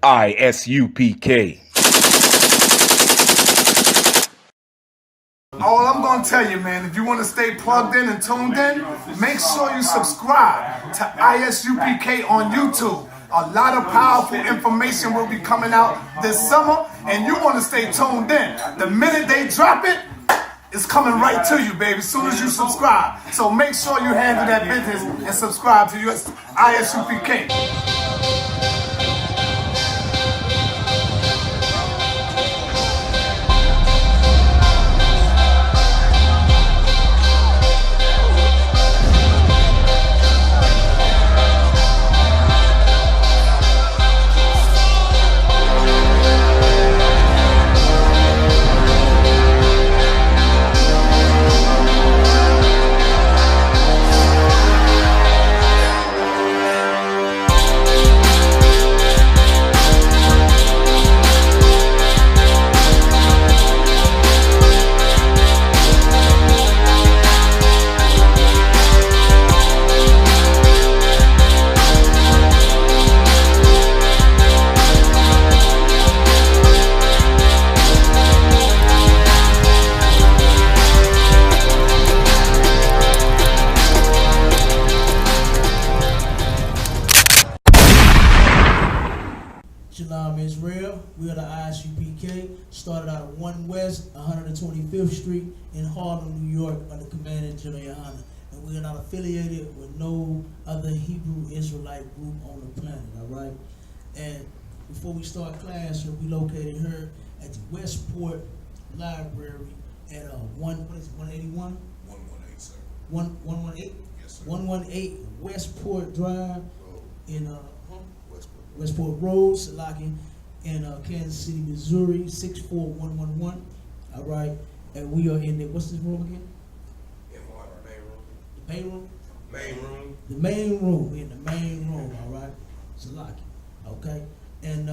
I.S.U.P.K. All I'm going to tell you, man, if you want to stay plugged in and tuned in, make sure you subscribe to I.S.U.P.K. on YouTube. A lot of powerful information will be coming out this summer, and you want to stay tuned in. The minute they drop it, it's coming right to you, baby, as soon as you subscribe. So make sure you handle that business and subscribe to your I.S.U.P.K. Shalom, Israel. We are the I.S.U.P.K. Started out of 1 West, 125th Street in Harlem, New York, under command of GEN.YAHANNA. And we are not affiliated with no other Hebrew Israelite group on the planet, all right? And before we start class, we located her at the Westport Library at 181? 118, sir. 118? Yes, sir. 118 Westport Drive in Westport. Westport Road, Salaki, in Kansas City, Missouri, 64111. All right, and we are in the, what's this room again? The main room. The main room? Main room. The main room. We're in the main room, all right? Salaki, okay? And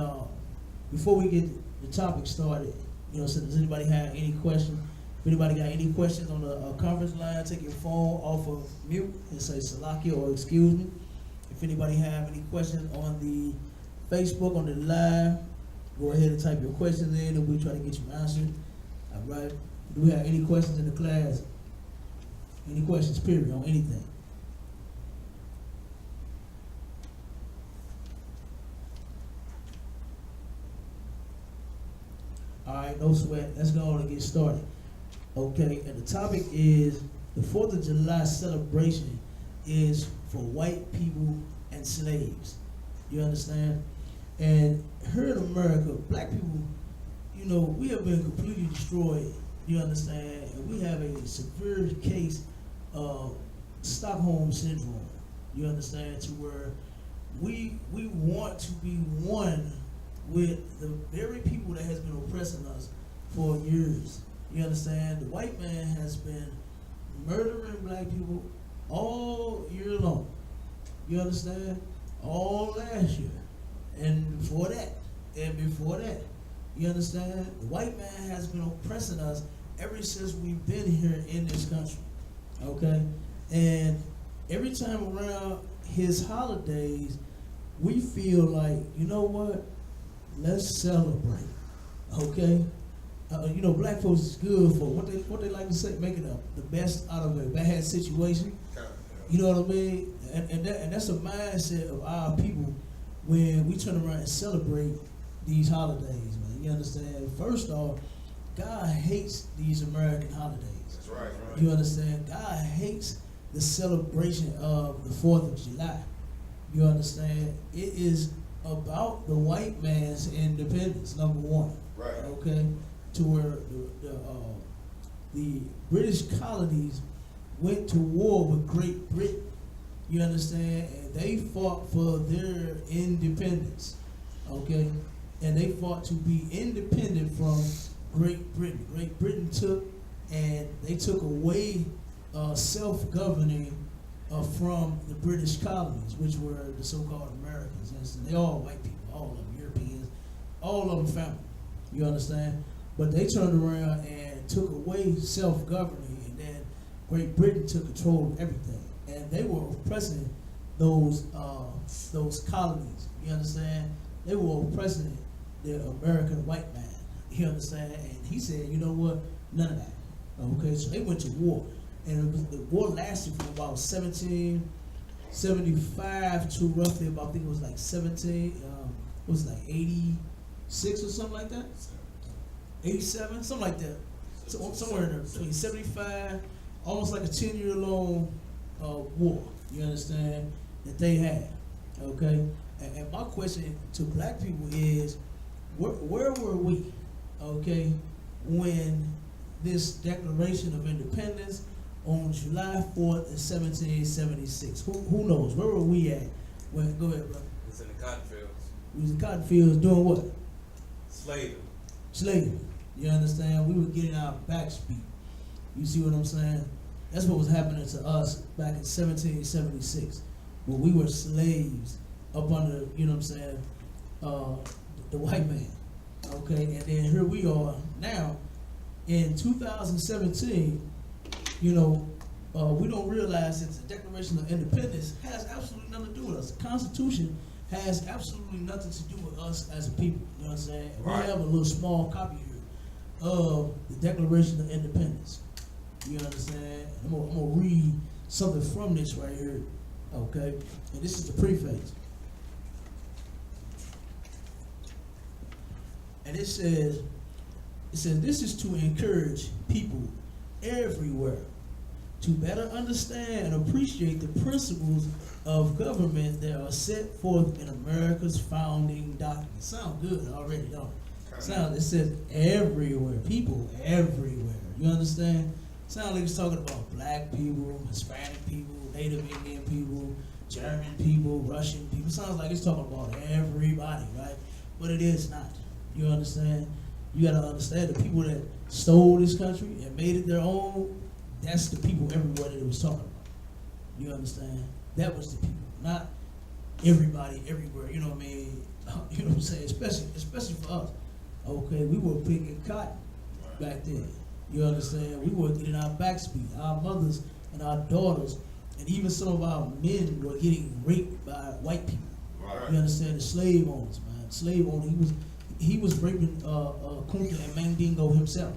before we get the topic started, you know, so does anybody have any questions? If anybody got any questions on the conference line, take your phone off of mute and say Salaki or excuse me. If anybody have any questions on the Facebook, on the live, go ahead and type your questions in and we'll try to get you answered. All right. Do we have any questions in the class? Any questions, period, on anything? All right, no sweat. Let's go on and get started. Okay, and the topic is the 4th of July celebration is for white people and slaves. You understand? And here in America, black people, you know, we have been completely destroyed. You understand? And we have a severe case of Stockholm syndrome. You understand? To where we want to be one with the very people that has been oppressing us for years. You understand? The white man has been murdering black people all year long. You understand? All last year. And before that. You understand? The white man has been oppressing us ever since we've been here in this country. Okay? And every time around his holidays, we feel like, you know what? Let's celebrate. Okay? You know, black folks is good for what they like to say, making the best out of a bad situation. You know what I mean? And that's a mindset of our people when we turn around and celebrate these holidays, man. You understand? First off, God hates these American holidays. That's right. You understand? God hates the celebration of the 4th of July. You understand? It is about the white man's independence, number one. Right. Okay? To where the British colonies went to war with Great Britain. You understand? And they fought for their independence. Okay? And they fought to be independent from Great Britain. Great Britain took away self-governing from the British colonies, which were the so-called Americans. And they're all white people, all of them Europeans, all of them family. You understand? But they turned around and took away self-governing, and then Great Britain took control of everything. And they were oppressing those colonies. You understand? they were oppressing the American white man. You understand? And he said, you know what? None of that. Okay, so they went to war, and the war lasted from about 1775 to roughly about, I think it was like 86 or something like that. 87, something like that. So somewhere in there between 75, almost like a 10-year-long war. You understand that they had. Okay, and my question to black people is, where were we? Okay, when this Declaration of Independence on July 4th in 1776. Who knows? Where were we at? Well, go ahead, brother. It was in the cotton fields. We was in cotton fields doing what? Slavery. Slavery. You understand? We were getting our backs beat. You see what I'm saying? That's what was happening to us back in 1776. When we were slaves up under, you know what I'm saying, the white man. Okay, and then here we are now in 2017. You know, we don't realize that the Declaration of Independence has absolutely nothing to do with us. The Constitution has absolutely nothing to do with us as a people. You know what I'm saying? Right. We have a little small copy here of the Declaration of Independence. You understand? I'm gonna read something from this right here. Okay, and this is the preface. And it says, this is to encourage people everywhere to better understand and appreciate the principles of government that are set forth in America's founding documents. Sound good already, don't it? It says everywhere, people everywhere. You understand? Sound like it's talking about black people, Hispanic people, Native Indian people, German people, Russian people. Sounds like it's talking about everybody, right? But it is not. You understand? You gotta understand the people that stole this country and made it their own, that's the people everywhere that it was talking about. You understand? That was the people, not everybody everywhere, you know what I mean? You know what I'm saying? Especially for us. Okay, we were picking cotton back then. You understand? We were getting our backs beat. Our mothers and our daughters, and even some of our men were getting raped by white people. Right. You understand? The slave owners, man. Slave owner, he was raping Kunta and Mandingo himself.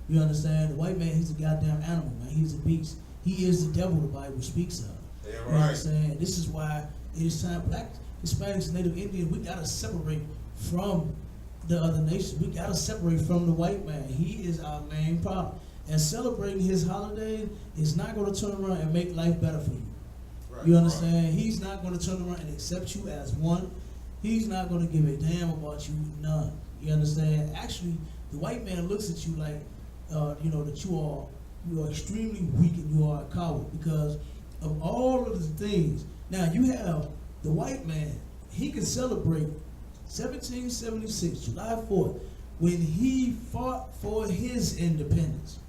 You understand? The white man, he's a goddamn animal, man. He's a beast. He is the devil the Bible speaks of. Yeah, You right. understand? This is why it is time black, Hispanics, Native Indians, we gotta separate from the other nations. We gotta separate from the white man. He is our main problem. And celebrating his holiday is not gonna turn around and make life better for you. Right. You understand? He's not gonna turn around and accept you as one. He's not gonna give a damn about you, none. You understand? Actually, the white man looks at you like, you know, that you are extremely weak and you are a coward because of all of the things. Now you have the white man, he can celebrate 1776, July 4th, when he fought for his independence.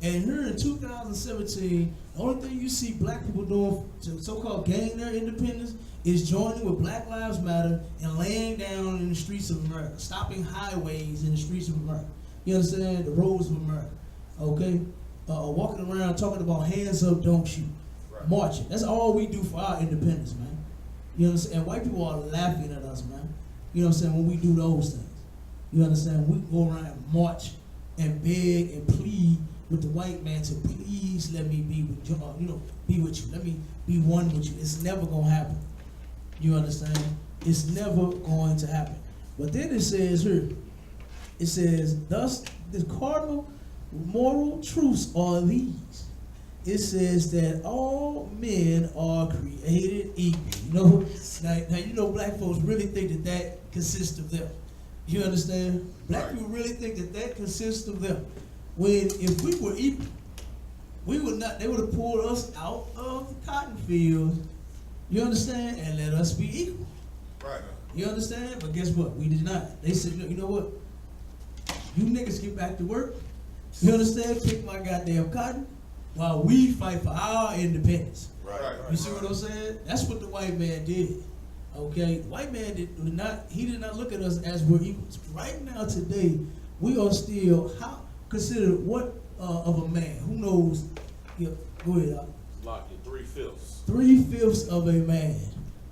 And here in 2017, the only thing you see black people doing to so-called gain their independence is joining with Black Lives Matter and laying down in the streets of America, stopping highways in the streets of America. You understand? The roads of America. Okay? Walking around talking about hands up, don't shoot. Right. Marching. That's all we do for our independence, man. You understand? And white people are laughing at us, man. You know what I'm saying? When we do those things. You understand? We go around and march and beg and plead with the white man to please let me be with you, be with you. Let me be one with you. It's never gonna happen. You understand? It's never going to happen. But then it says here, it says, thus the cardinal moral truths are these. It says that all men are created equal. You know, now you know black folks really think that consists of them. You understand? Black people really think that consists of them. When if we were equal, we would not. They would have pulled us out of the cotton fields. You understand? And let us be equal. Right. You understand? But guess what? We did not. They said, you know what? You niggas get back to work. You understand? Pick my goddamn cotton while we fight for our independence. Right. You see what I'm saying? That's what the white man did. Okay? The white man did not look at us as we're equals. Right now, today, we are still considered what of a man? Who knows? Yeah, go ahead. Lock it, 3/5. 3/5 of a man.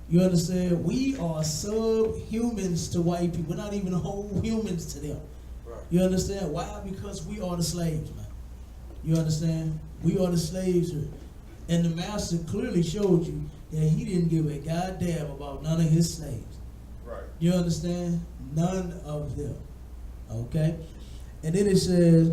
You understand? We are subhumans to white people. We're not even whole humans to them. Right. You understand? Why? Because we are the slaves, man. You understand? We are the slaves here. And the master clearly showed you that he didn't give a goddamn about none of his slaves. Right. You understand? None of them. Okay? And then it says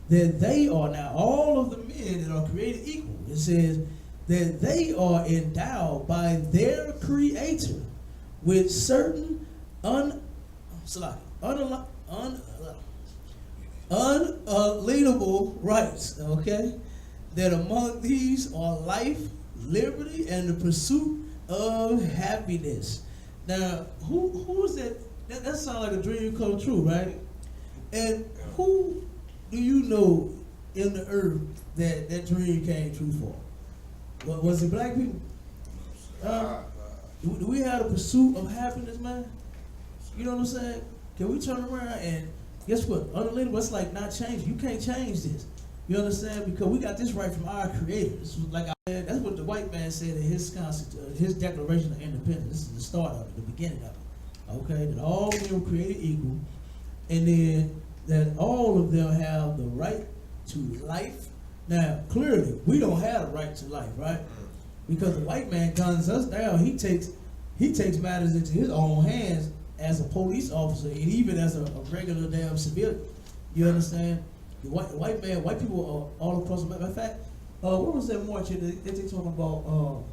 that they are now, all of the men that are created equal. It says that they are endowed by their creator with certain unalienable rights, okay? That among these are life, liberty, and the pursuit of happiness. Now, who is that? That sounds like a dream come true, right? And who do you know in the earth that that dream came true for? Was it black people? Do we have a pursuit of happiness, man? You know what I'm saying? Can we turn around and guess what? Unalienable, it's like not changing. You can't change this. You understand? Because we got this right from our creator. This was like that's what the white man said in his his Declaration of Independence. This is the start of it, the beginning of it. Okay, that all men were created equal, and then that all of them have the right to life. Now, clearly, we don't have the right to life, right? Because the white man guns us down. He takes matters into his own hands as a police officer and even as a regular damn civilian. You understand? The white people are all across the map. In fact, what was that march that they talking about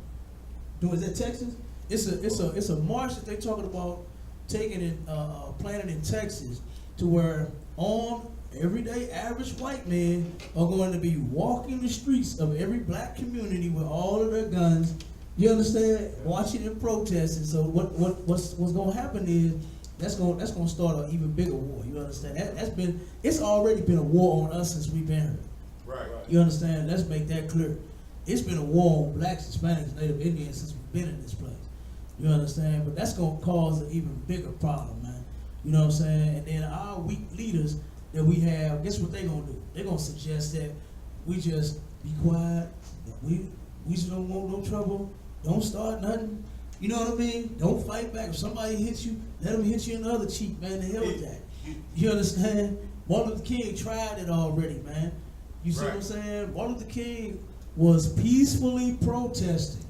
doing? Is that Texas? It's a march that they talking about taking and planning in Texas to where everyday average white men are going to be walking the streets of every black community with all of their guns. You understand? Watching and protesting. So what's going to happen is that's going to start an even bigger war. You understand? It's already been a war on us since we've been here. Right. You understand? Let's make that clear. It's been a war on blacks, Hispanics, Native Indians since we've been in this place. You understand? But that's going to cause an even bigger problem, man. You know what I'm saying? And then our weak leaders that we have, guess what they're going to do? They're going to suggest that we just be quiet, that we just don't want no trouble, don't start nothing. You know what I mean? Don't fight back. If somebody hits you, let them hit you in the other cheek, man. The hell with that. You understand? Martin Luther King tried it already, man. You see what I'm saying? Martin Luther King was peacefully protesting.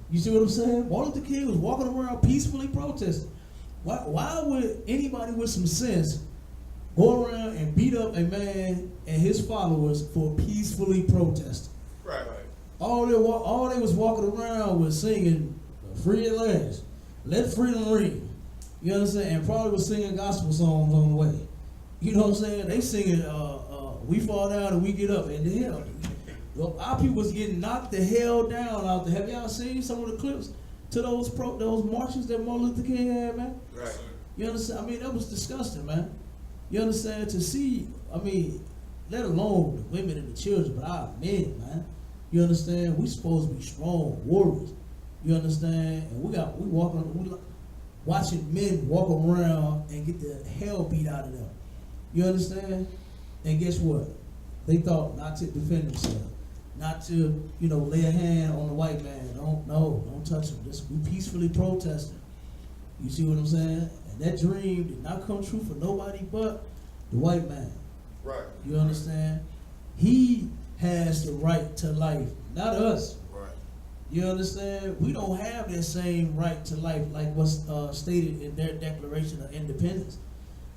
You see what I'm saying? Martin Luther King was walking around peacefully protesting. Why would anybody with some sense go around and beat up a man and his followers for peacefully protesting? Right. All they was walking around was singing "Free at Last," "Let Freedom Ring." You understand? And probably was singing gospel songs on the way. You know what I'm saying? They singing "We Fall Down and We Get Up." And the hell, our people was getting knocked the hell down out there. Have y'all seen some of the clips to those marches that Martin Luther King had, man? Right. You understand? I mean, that was disgusting, man. You understand? To see, I mean, let alone the women and the children, but our men, man. You understand? We supposed to be strong warriors. You understand? And we watching men walk around and get the hell beat out of them. You understand? And guess what? They thought not to defend themselves, not to, lay a hand on the white man. Don't touch him. Just be peacefully protesting. You see what I'm saying? And that dream did not come true for nobody but the white man. Right. You understand? He has the right to life, not us. Right. You understand? We don't have that same right to life like what's stated in their Declaration of Independence.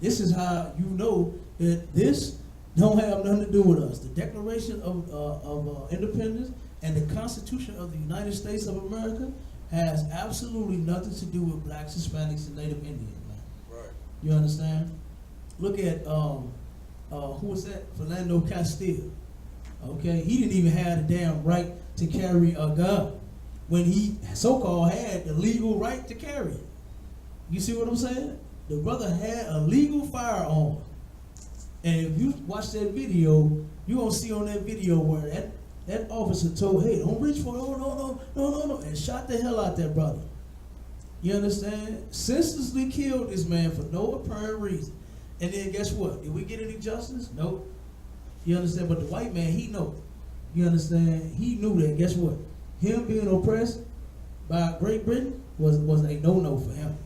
This is how you know that this don't have nothing to do with us. The Declaration of Independence and the Constitution of the United States of America has absolutely nothing to do with blacks, Hispanics, and Native Indians, man. Right. You understand? Look at who was that? Philando Castile. Okay, he didn't even have the damn right to carry a gun when he so-called had the legal right to carry it. You see what I'm saying? The brother had a legal firearm. And if you watch that video, you're going to see on that video where that officer told, hey, don't reach for it, no, and shot the hell out that brother. You understand? Senselessly killed this man for no apparent reason. And then guess what? Did we get any justice? Nope. You understand? But the white man, he know. You understand? He knew that. Guess what? Him being oppressed, by Great Britain was a no-no for him.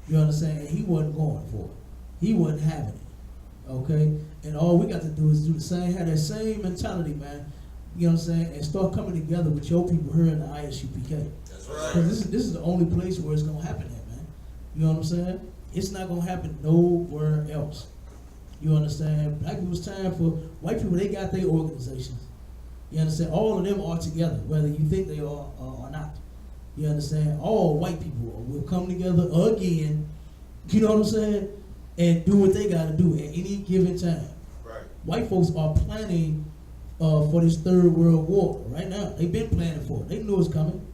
You understand? And he wasn't going for it. He wasn't having it. Okay? And all we got to do is do the same, have that same mentality, man. You know what I'm saying? And start coming together with your people here in the ISUPK. That's right. Because this is the only place where it's going to happen at, man. You know what I'm saying? It's not going to happen nowhere else. You understand? Black people's time for white people, they got their organizations. You understand? All of them are together, whether you think they are or not. You understand? All white people will come together again, you know what I'm saying, and do what they got to do at any given time. Right. White folks are planning for this third world war right now. They've been planning for it. They knew it was coming.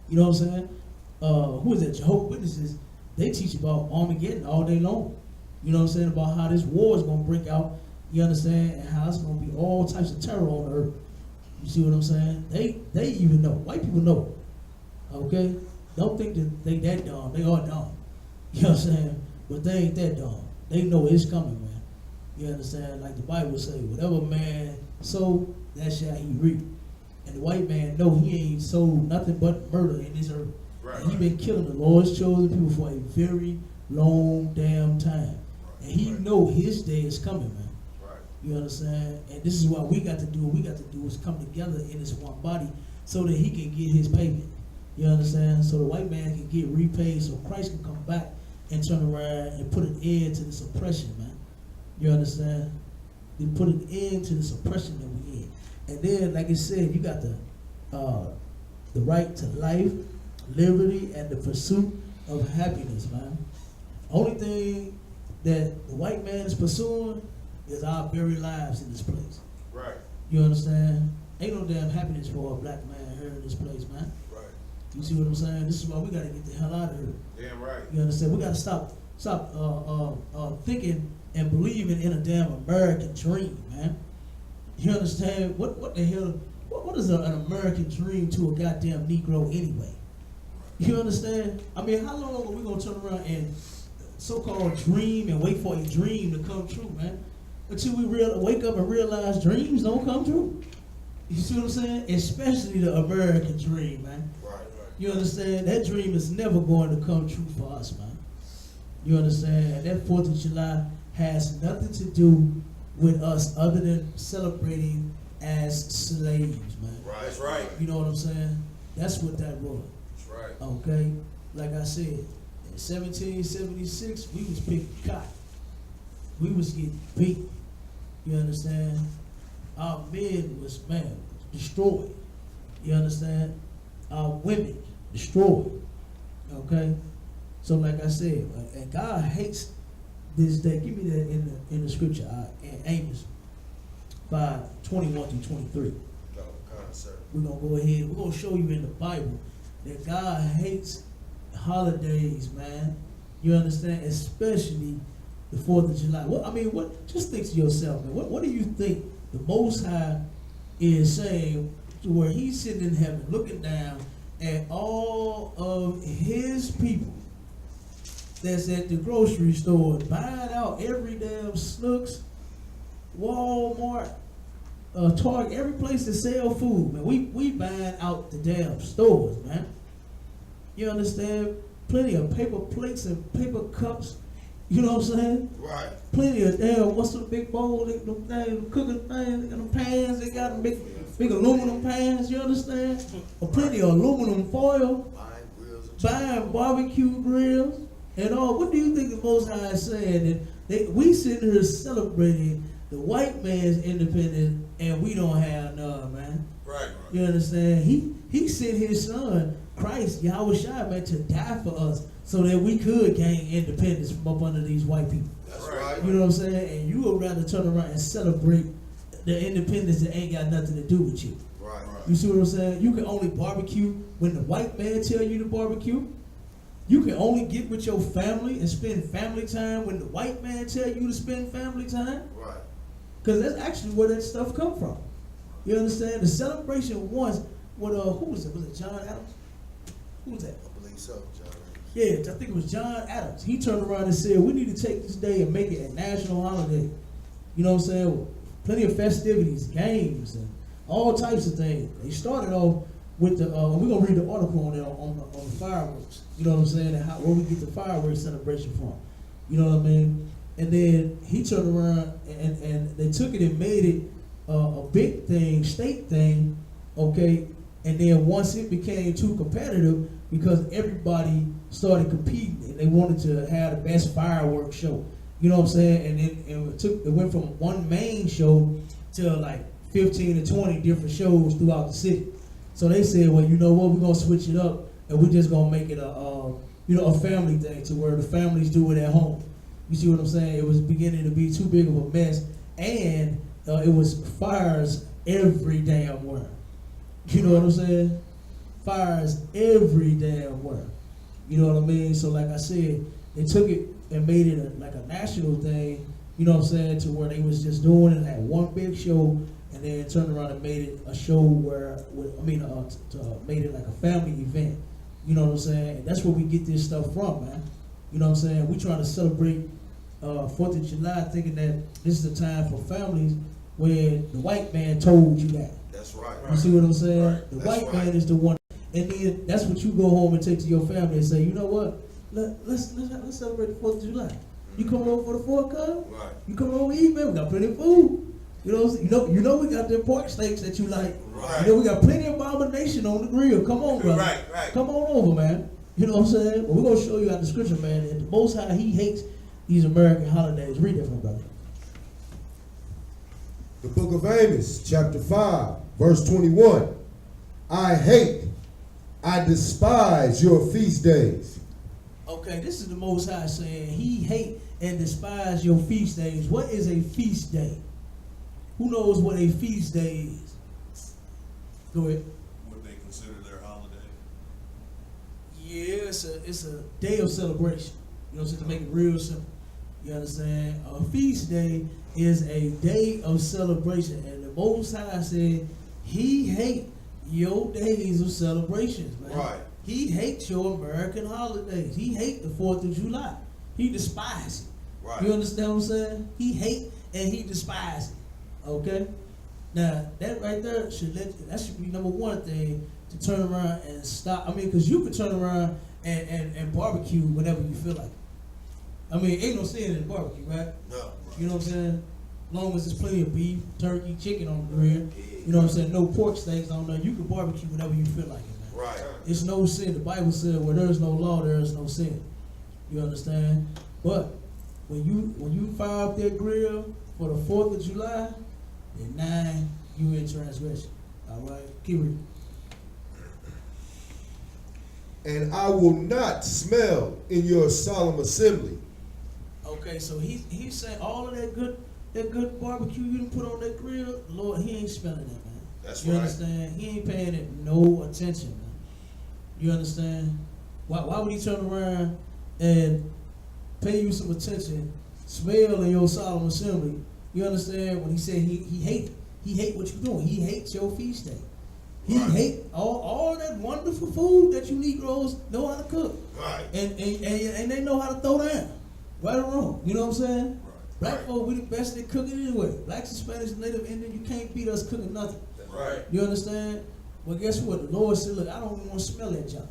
You know what I'm saying? Who is that? Jehovah's Witnesses. They teach about Armageddon all day long. You know what I'm saying? About how this war is going to break out. You understand? And how it's going to be all types of terror on the earth. You see what I'm saying? They even know. White people know. Okay? Don't think that they that dumb. They are dumb. You know what I'm saying? But they ain't that dumb. They know it's coming, man. You understand? Like the Bible say, whatever man sow, that shall he reap. And the white man know he ain't sowed nothing but murder in this earth. Right. And he been killing the Lord's chosen people for a very long damn time. And he know his day is coming, man. Right. You understand? And this is what we got to do. What we got to do is come together in this one body so that he can get his payment. You understand? So the white man can get repaid so Christ can come back and turn around and put an end to this oppression, man. You understand? They put an end to this oppression that we in. And then, like I said, you got the right to life, liberty, and the pursuit of happiness, man. Only thing that the white man is pursuing is our very lives in this place. Right. You understand? Ain't no damn happiness for a black man here in this place, man. Right. You see what I'm saying? This is why we gotta get the hell out of here. Damn right. You understand? We gotta stop thinking and believing in a damn American dream, man. You understand? What the hell? What is an American dream to a goddamn Negro anyway? You understand? I mean, how long are we gonna turn around and so-called dream and wait for a dream to come true, man? Until we wake up and realize dreams don't come true. You see what I'm saying? Especially the American dream, man. Right. You understand? That dream is never going to come true for us, man. You understand? And that 4th of July has nothing to do with us other than celebrating as slaves, man. Right. That's right. You know what I'm saying? That's what that was. That's right. Okay? Like I said, in 1776, we was picking cotton. We was getting beat. You understand? Our men was, man, destroyed. You understand? Our women destroyed. Okay? So like I said, and God hates this day. Give me that in the scripture, in Amos 5:21-23. No, kind of, sir. We're gonna go ahead. We're gonna show you in the Bible that God hates holidays, man. You understand? Especially the 4th of July. Just think to yourself, man. What do you think the Most High is saying to where he's sitting in heaven looking down at all of his people that's at the grocery store buying out every damn Snooks, Walmart, Target, every place that sell food, man. We buying out the damn stores, man. You understand? Plenty of paper plates and paper cups. You know what I'm saying? Right. Plenty of damn, what's the big bowl, them cooking things, them pans, they got them big aluminum pans, you understand? Or plenty of aluminum foil, buying barbecue grills, and all. What do you think the Most High is saying? That we sitting here celebrating the white man's independence, and we don't have none, man. Right. You understand? He sent his son, Christ, Yahweh Shai, man, to die for us so that we could gain independence from up under these white people. That's right. You know what I'm saying? And you would rather turn around and celebrate the independence that ain't got nothing to do with you. Right. You see what I'm saying? You can only barbecue when the white man tell you to barbecue. You can only get with your family and spend family time when the white man tell you to spend family time. Right. Because that's actually where that stuff come from. You understand? The celebration once with who was it? Was it John Adams? Who was that? I believe so, John. Yeah, I think it was John Adams. He turned around and said, we need to take this day and make it a national holiday. You know what I'm saying? Plenty of festivities, games, and all types of things. They started off with the we're gonna read the article on there on the fireworks. You know what I'm saying? And where we get the fireworks celebration from. You know what I mean? And then he turned around and they took it and made it a big thing, state thing, okay? And then once it became too competitive, because everybody started competing and they wanted to have the best fireworks show. You know what I'm saying? And it went from one main show to like 15 to 20 different shows throughout the city. So they said, well, you know what, we're gonna switch it up and we're just gonna make it a family thing to where the families do it at home. You see what I'm saying? It was beginning to be too big of a mess, and it was fires every damn where. You know what I'm saying? Fires every damn where. You know what I mean? So like I said, they took it and made it like a national thing, you know what I'm saying, to where they was just doing it at one big show, and then turned around and made it a show made it like a family event. You know what I'm saying? And that's where we get this stuff from, man. You know what I'm saying? We trying to celebrate 4th of July thinking that this is the time for families when the white man told you that. That's right. You see what I'm saying? Right. The That's white right. man is the one. And then that's what you go home and take to your family and say, you know what? Let's celebrate the 4th of July. You coming over for the 4th, cuz? Right. You coming over to eat, man? We got plenty of food. You know what I'm saying? You know we got them pork steaks that you like. Right. You know we got plenty of abomination on the grill. Come on, brother. Right. Come on over, man. You know what I'm saying? Well, we're going to show you out the scripture, man. And the Most High, he hates these American holidays. Read that for me, brother. The book of Amos, chapter 5, verse 21. I despise your feast days. Okay, this is the Most High saying he hate and despise your feast days. What is a feast day? Who knows what a feast day is? Go ahead. What they consider their holiday. Yeah, it's a day of celebration. You know what I'm saying? To make it real simple. You understand? A feast day is a day of celebration. And the Most High said he hate your days of celebrations, man. Right. He hates your American holidays. He hate the 4th of July. He despises it. Right. You understand what I'm saying? He hate and he despises it. Okay? Now, that right there should be number one thing to turn around and stop. I mean, because you can turn around and barbecue whenever you feel like it. I mean, ain't no sin in barbecue, right? No. Right. You know what I'm saying? As long as there's plenty of beef, turkey, chicken on the grill, you know what I'm saying? No pork steaks on there. You can barbecue whenever you feel like it, man. Right. It's no sin. The Bible said, where there is no law, there is no sin. You understand? But when you fire up that grill for the 4th of July, then now you in transgression. All right? Keep reading. And I will not smell in your solemn assembly. Okay, so he's saying all of that good barbecue you done put on that grill, Lord, he ain't smelling that, man. That's you right. understand? He ain't paying it no attention, man. You understand? Why would he turn around and pay you some attention, smell in your solemn assembly? You understand? When he said he hate it. He hate what you're doing. He hates your feast day. He Right. hate all that wonderful food that you Negroes know how to cook. Right. And they know how to throw down. Right or wrong. You know what I'm saying? Right. Black Right. folk, we the best at cooking anyway. Blacks, Hispanics, Native Indian, you can't beat us cooking nothing. Right. You understand? Well, guess what? The Lord said, look, I don't even want to smell that junk.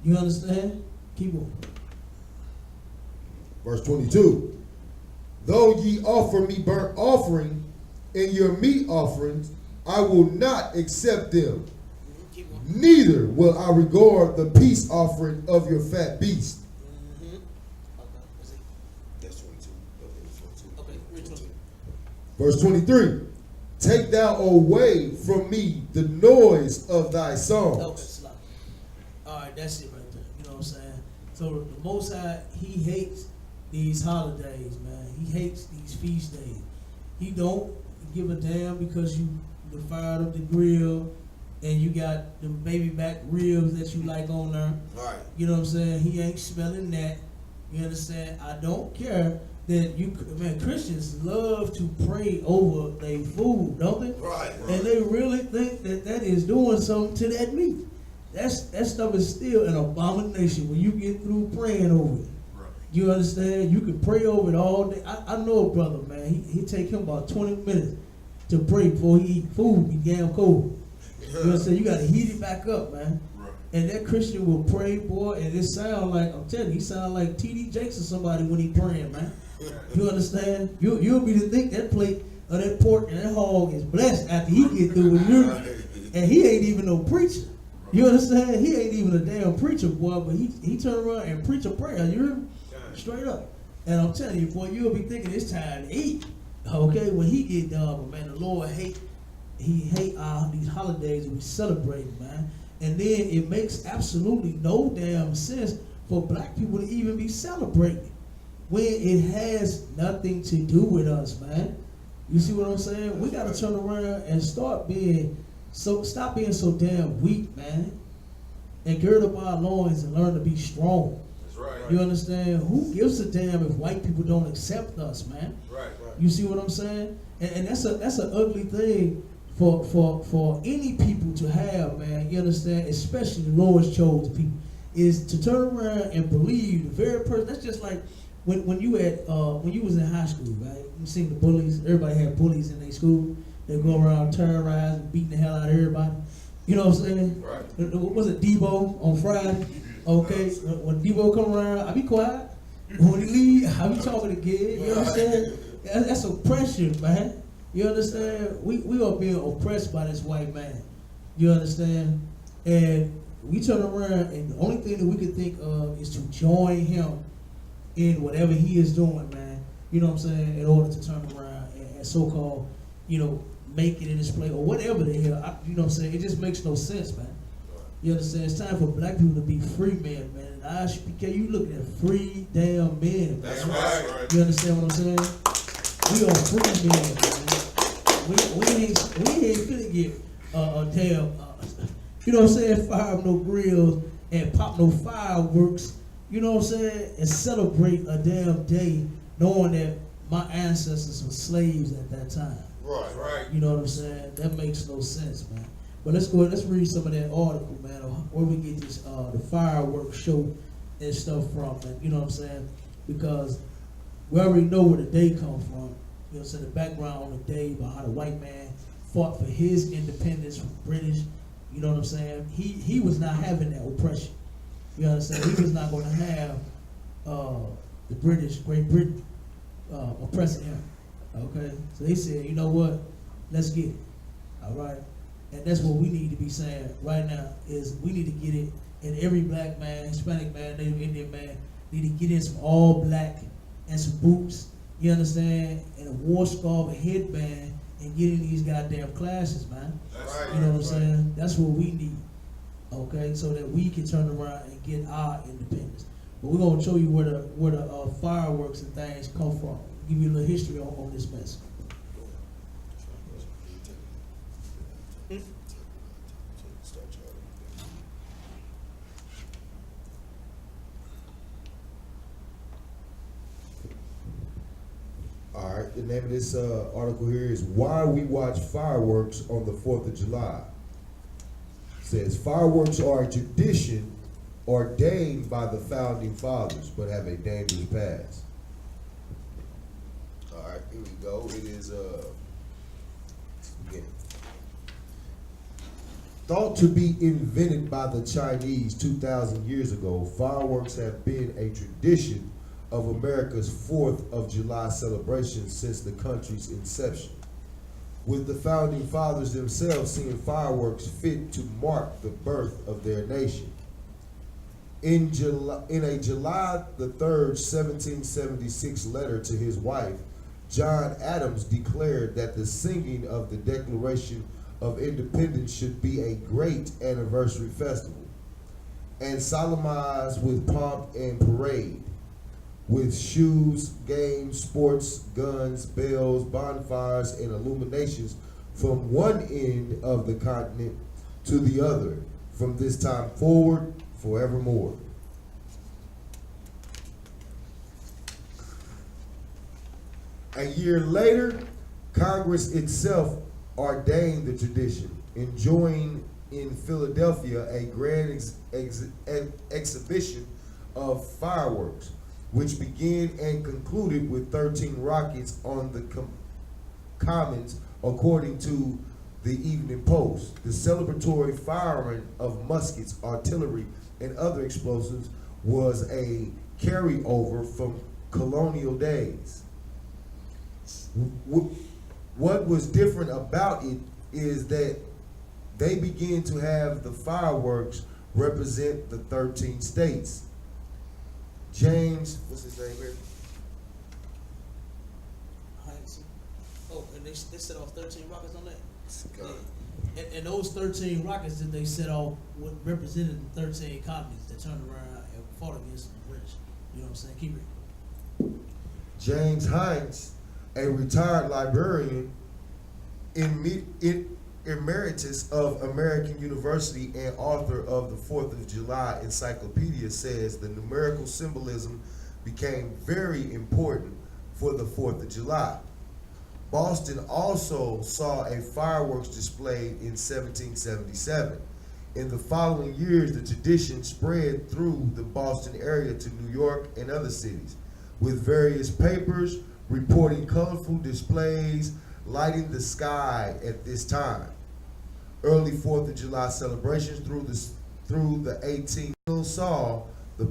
You understand? Keep on. Verse 22. Though ye offer me burnt offering and your meat offerings, I will not accept them. Keep on. Neither will I regard the peace offering of your fat beast. Mm-hmm. Okay, that's it. That's 22. Okay, read 22. Verse 23. Take thou away from me the noise of thy songs. Okay, stop. All right, that's it right there. You know what I'm saying? So the Most High, he hates these holidays, man. He hates these feast days. He don't give a damn because you fired up the grill and you got the baby back ribs that you like on there. Right. You know what I'm saying? He ain't smelling that. You understand? I don't care that Christians love to pray over their food, don't they? Right. And they really think that is doing something to that meat. That stuff is still an abomination when you get through praying over it. Right. You understand? You can pray over it all day. I know a brother, man. He take him about 20 minutes to pray before he eat food. Be damn cold. You know what I'm saying? You gotta heat it back up, man. Right. And that Christian will pray, boy, and it sound like, I'm telling you, he sound like T.D. Jakes or somebody when he praying, man. You understand? You'll be to think that plate of that pork and that hog is blessed after he get through with you. And he ain't even no preacher. You understand? He ain't even a damn preacher, boy, but he turn around and preach a prayer. You hear me? Straight up. And I'm telling you, boy, you'll be thinking it's time to eat. Okay, when he get done, but man, the Lord hate these holidays that we celebrate, man. And then it makes absolutely no damn sense for black people to even be celebrating when it has nothing to do with us, man. You see what I'm saying? We gotta turn around and stop being so damn weak, man. And gird up our loins and learn to be strong. That's right. You understand? Who gives a damn if white people don't accept us, man? Right. You see what I'm saying? And that's an ugly thing for any people to have, man. You understand? Especially the Lord's chosen people, is to turn around and believe the very person. That's just like when you was in high school, right? You seen the bullies. Everybody had bullies in their school. They go around terrorizing, and beating the hell out of everybody. You know what I'm saying? Right. What was it, Debo on Friday? Okay, when Debo come around, I be quiet. When he leave, I be talking again. You understand? That's oppression, man. You understand? We are being oppressed by this white man. You understand? And we turn around, and the only thing that we can think of is to join him in whatever he is doing, man. You know what I'm saying? In order to turn around and so-called, make it in this place or whatever the hell. You know what I'm saying? It just makes no sense, man. You understand? It's time for black people to be free men, man. And I.S.U.P.K, you looking at free damn men, man. That's right. You understand what I'm saying? We are free men, man. We ain't finna get a damn, you know what I'm saying, fire up no grills and pop no fireworks, you know what I'm saying, and celebrate a damn day knowing that my ancestors were slaves at that time. Right. Right. You know what I'm saying? That makes no sense, man. But let's go ahead, let's read some of that article, man, where we get this the fireworks show and stuff from, man. You know what I'm saying? Because we already know where the day come from. You know what I'm saying? The background on the day about how the white man fought for his independence from British. You know what I'm saying? He was not having that oppression. You understand? He was not going to have the British, Great Britain, oppressing him. Okay? So they said, you know what? Let's get it. All right? And that's what we need to be saying right now is we need to get it. And every black man, Hispanic man, Native Indian man need to get in some all black and some boots, you understand, and a war scarf, a headband, and get in these goddamn classes, man. That's right. You know what I'm saying? That's what we need, okay, so that we can turn around and get our independence. But we're gonna show you where the fireworks and things come from. Give you a little history on this mess. All right, the name of this article here is Why We Watch Fireworks on the 4th of July. It says, fireworks are a tradition ordained by the founding fathers, but have a dangerous past. All right. Here we go. It is beginning. Thought to be invented by the Chinese 2,000 years ago, fireworks have been a tradition of America's 4th of July celebration since the country's inception, with the founding fathers themselves seeing fireworks fit to mark the birth of their nation. In a July the 3rd, 1776 letter to his wife, John Adams declared that the singing of the Declaration of Independence should be a great anniversary festival and solemnized with pomp and parade, with shoes, games, sports, guns, bells, bonfires, and illuminations from one end of the continent to the other, from this time forward, forevermore. A year later, Congress itself ordained the tradition, enjoying in Philadelphia a grand exhibition of fireworks, which began and concluded with 13 rockets on the Commons, according to the Evening Post. The celebratory firing of muskets, artillery, and other explosives was a carryover from colonial days. What was different about it is that they began to have the fireworks represent the 13 states. James, what's his name here? Oh, and they set off 13 rockets on that? SKYPE. Yeah. And those 13 rockets that they set off what represented the 13 colonies that turned around and fought against the British. You know what I'm saying? Keep it. James Hines, a retired librarian emeritus of American University and author of the 4th of July Encyclopedia, says the numerical symbolism became very important for the 4th of July. Boston also saw a fireworks display in 1777. In the following years, the tradition spread through the Boston area to New York and other cities, with various papers reporting colorful displays lighting the sky at this time. Early 4th of July celebrations through the 18th saw the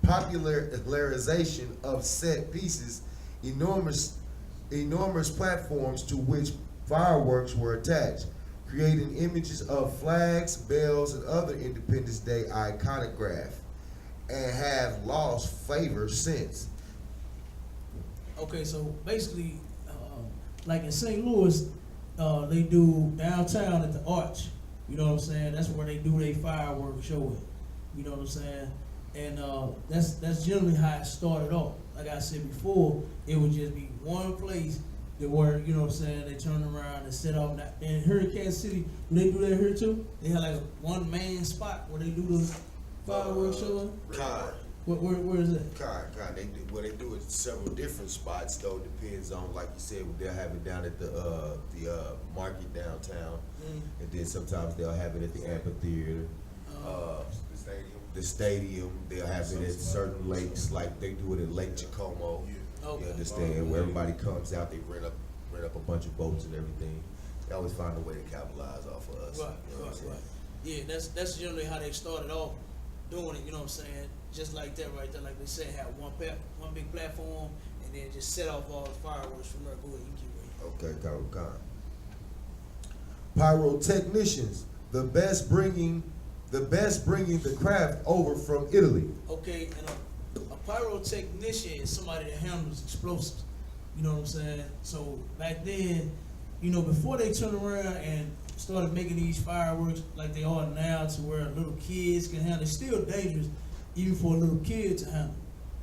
popularization of set pieces, enormous platforms to which fireworks were attached, creating images of flags, bells, and other Independence Day iconograph, and have lost favor since. Okay, so basically, like in St. Louis, they do downtown at the Arch. You know what I'm saying? That's where they do their fireworks show it. You know what I'm saying? And that's generally how it started off. Like I said before, it would just be one place that were, you know what I'm saying, they turn around and set off. And here in Kansas City, do they do that here too? They have like one main spot where they do the fireworks show. Where is it? They do, well, they do it in several different spots though. Depends on, like you said, they'll have it down at the market downtown, and then sometimes they'll have it at the amphitheater, the stadium. They'll have it at certain lakes, like they do it at Lake Jacomo. Okay. You understand? Where everybody comes out, they rent up a bunch of boats and everything. They always find a way to capitalize off of us. Right, You know what I'm saying? right. Yeah, that's generally how they started off doing it. You know what I'm saying? Just like that right there, like they said, have one big platform, and then just set off all the fireworks from there. Go ahead, you keep reading. Okay, Kyle. Pyrotechnicians, the best bringing the craft over from Italy. Okay, and a pyrotechnician is somebody that handles explosives. You know what I'm saying? So back then, you know, before they turned around and started making these fireworks like they are now, to where little kids can handle, it's still dangerous even for a little kid to handle.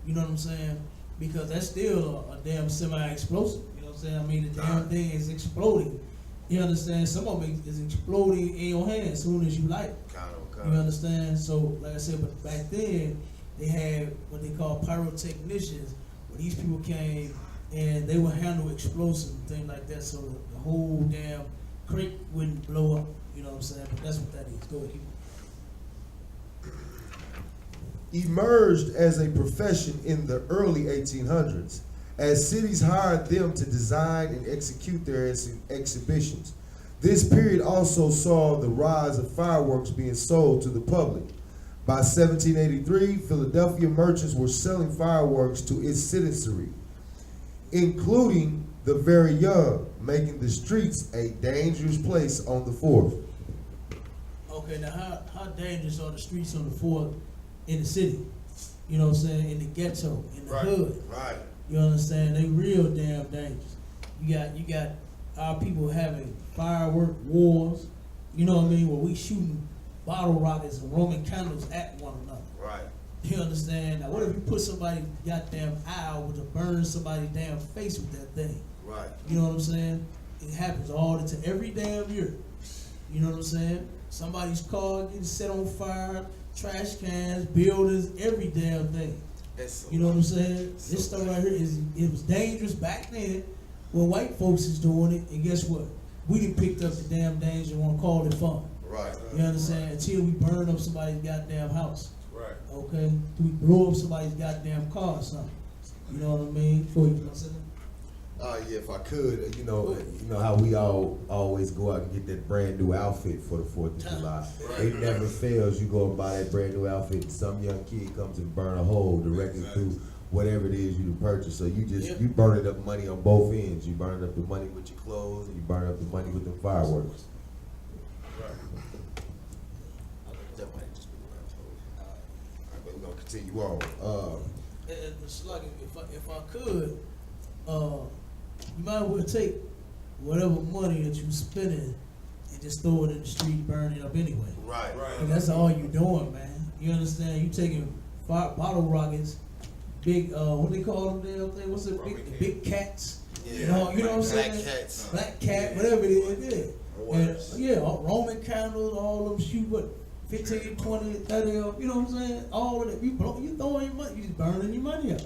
You know what I'm saying? Because that's still a damn semi-explosive. You know what I'm saying? I mean, the damn thing is exploding. You understand? Some of it is exploding in your hand as soon as you light it. You understand? So, like I said, but back then, they had what they call pyrotechnicians, where these people came and they would handle explosives and things like that, so the whole damn crate wouldn't blow up. You know what I'm saying? But that's what that is. Go ahead. Emerged as a profession in the early 1800s, as cities hired them to design and execute their exhibitions. This period also saw the rise of fireworks being sold to the public. By 1783, Philadelphia merchants were selling fireworks to its citizenry, including the very young, making the streets a dangerous place on the 4th. Okay, now how dangerous are the streets on the 4th in the city? You know what I'm saying? In the ghetto, in the hood. Right. You understand? They real damn dangerous. You got our people having firework wars. You know what I mean? Where we shooting bottle rockets and Roman candles at one another. Right. You understand? Now, what if you put somebody's goddamn eye over to burn somebody's damn face with that thing? Right. You know what I'm saying? It happens all the time, every damn year. You know what I'm saying? Somebody's car getting set on fire, trash cans, buildings, every damn thing. You know what I'm saying? This stuff right here it was dangerous back then when white folks is doing it, and guess what? We done picked up the damn danger and want to call it fun. Right. You understand? Until we burn up somebody's goddamn house. Right. Okay? Till we blow up somebody's goddamn car or something. You know what I mean? Before you say that? Yeah, if I could, you know how we all always go out and get that brand new outfit for the 4th of July. It never fails. You go and buy that brand new outfit, and some young kid comes and burn a hole directly through whatever it is you purchase. So you just you burning up money on both ends. You burning up the money with your clothes, and you burn up the money with the fireworks. That might just be what I told you. All right, but we're gonna continue on. And Sluggy, if I could, you might as well take whatever money that you spending and just throw it in the street and burn it up anyway. Right. And that's all you doing, man. You understand? You taking bottle rockets, big what they call them damn thing? What's it? Big cats. Yeah. You know what I'm saying? Black cats. Black cat, whatever it is. And, Worse. Roman candles, all them shoot what 15, 20, 30, you know what I'm saying? All of that. You throwing your money, you just burning your money up.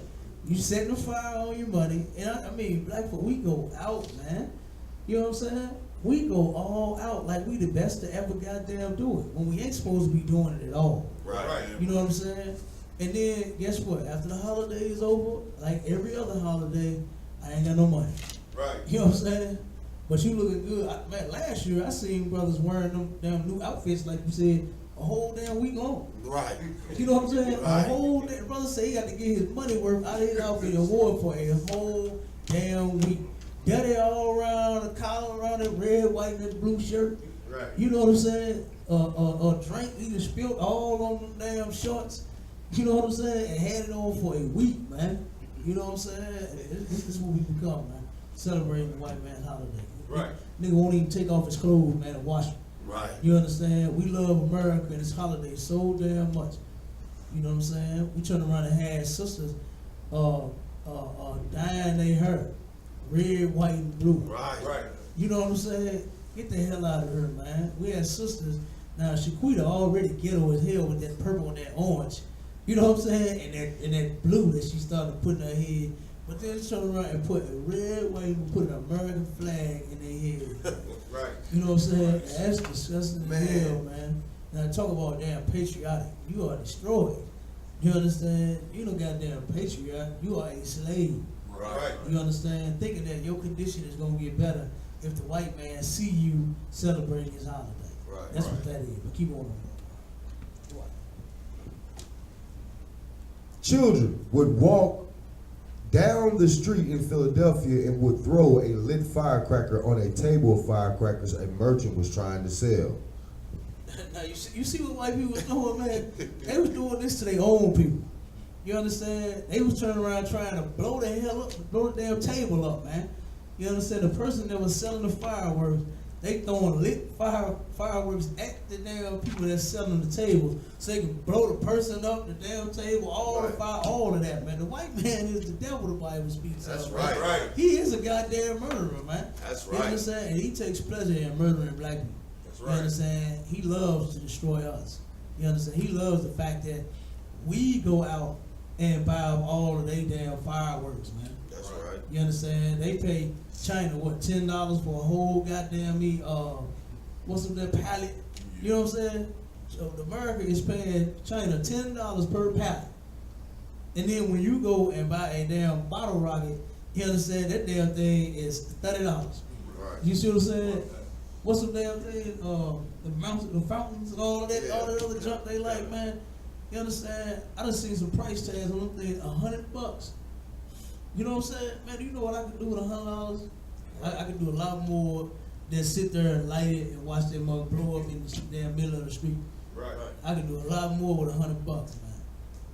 You setting a fire on your money. And I mean, black folk, we go out, man. You know what I'm saying? We go all out like we the best to ever goddamn do it. When we ain't supposed to be doing it at all. Right. You know what I'm saying? And then guess what? After the holiday is over, like every other holiday, I ain't got no money. Right. You know what I'm saying? But you looking good. Man, last year I seen brothers wearing them damn new outfits, like you said, a whole damn week long. Right. You know what I'm saying? Right. A whole damn brother say he got to get his money worth out of his outfit and wore for a whole damn week. Daddy all around, the collar around it, red, white, and that blue shirt. Right. You know what I'm saying? A drink he just spilled all on them damn shorts. You know what I'm saying? And had it on for a week, man. You know what I'm saying? This is what we become, man. Celebrating the white man's holiday. Right. Nigga won't even take off his clothes, man, and wash them. Right. You understand? We love America and its holidays so damn much. You know what I'm saying? We turn around and had sisters dyeing their hair red, white, and blue. Right. You know what I'm saying? Get the hell out of her, man. We had sisters. Now Shaquita already ghetto as hell with that purple and that orange. You know what I'm saying? And that blue that she started putting in her head. But then she turned around and put a red, white, and put an American flag in their head. Right. You know what I'm saying? That's disgusting Man. as hell, man. Now talk about damn patriotic. You are destroyed. You understand? You don't goddamn patriot. You are a slave. Right. You understand? Thinking that your condition is gonna get better if the white man see you celebrating his holiday. Right. That's what that is. But keep on. Children would walk down the street in Philadelphia and would throw a lit firecracker on a table of firecrackers a merchant was trying to sell. Now you see what white people was doing, man? They was doing this to their own people. You understand? They was turning around trying to blow the hell up, blow the damn table up, man. You understand? The person that was selling the fireworks, they throwing lit fireworks at the damn people that's selling the table, so they can blow the person up, the damn table, all the fire, all of that, man. The white man is the devil, the Bible speaks of. That's man. right. He is a goddamn murderer, man. That's You right. understand? And he takes pleasure in murdering black people. That's You right. understand? He loves to destroy us. You understand? He loves the fact that we go out and buy up all of their damn fireworks, man. That's right. You understand? They pay China what, $10 for a whole goddamn what's up that pallet? You know what I'm saying? So America is paying China $10 per pallet. And then when you go and buy a damn bottle rocket, you understand that damn thing is $30. Right. You see what I'm saying? What's the damn thing? The fountains and all of that, all that other junk they like, man. You understand? I done seen some price tags on them things, $100. You know what I'm saying? Man, you know what I could do with $100? I could do a lot more than sit there and light it and watch that mug blow up in the damn middle of the street. Right. I could do a lot more with $100, man.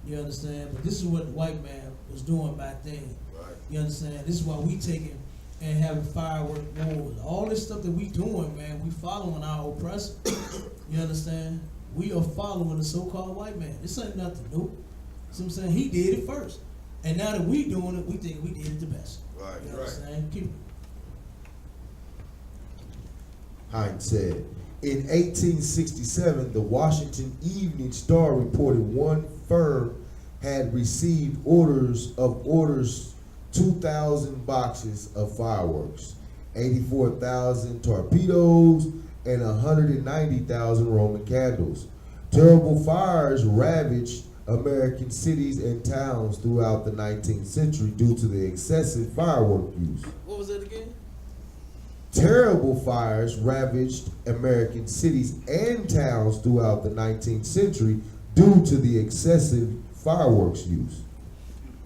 You understand? But this is what the white man was doing back then. Right. You understand? This is why we taking and having firework wars. All this stuff that we doing, man, we following our oppressor. You understand? We are following the so-called white man. This ain't nothing new. See what I'm saying? He did it first. And now that we doing it, we think we did it the best. Right. You know what I'm saying? Keep it. Hines said, in 1867, the Washington Evening Star reported one firm had received orders 2,000 boxes of fireworks, 84,000 torpedoes, and 190,000 Roman candles. Terrible fires ravaged American cities and towns throughout the 19th century due to the excessive firework use. What Terrible fires ravaged American cities and towns throughout the 19th century due to the excessive fireworks use.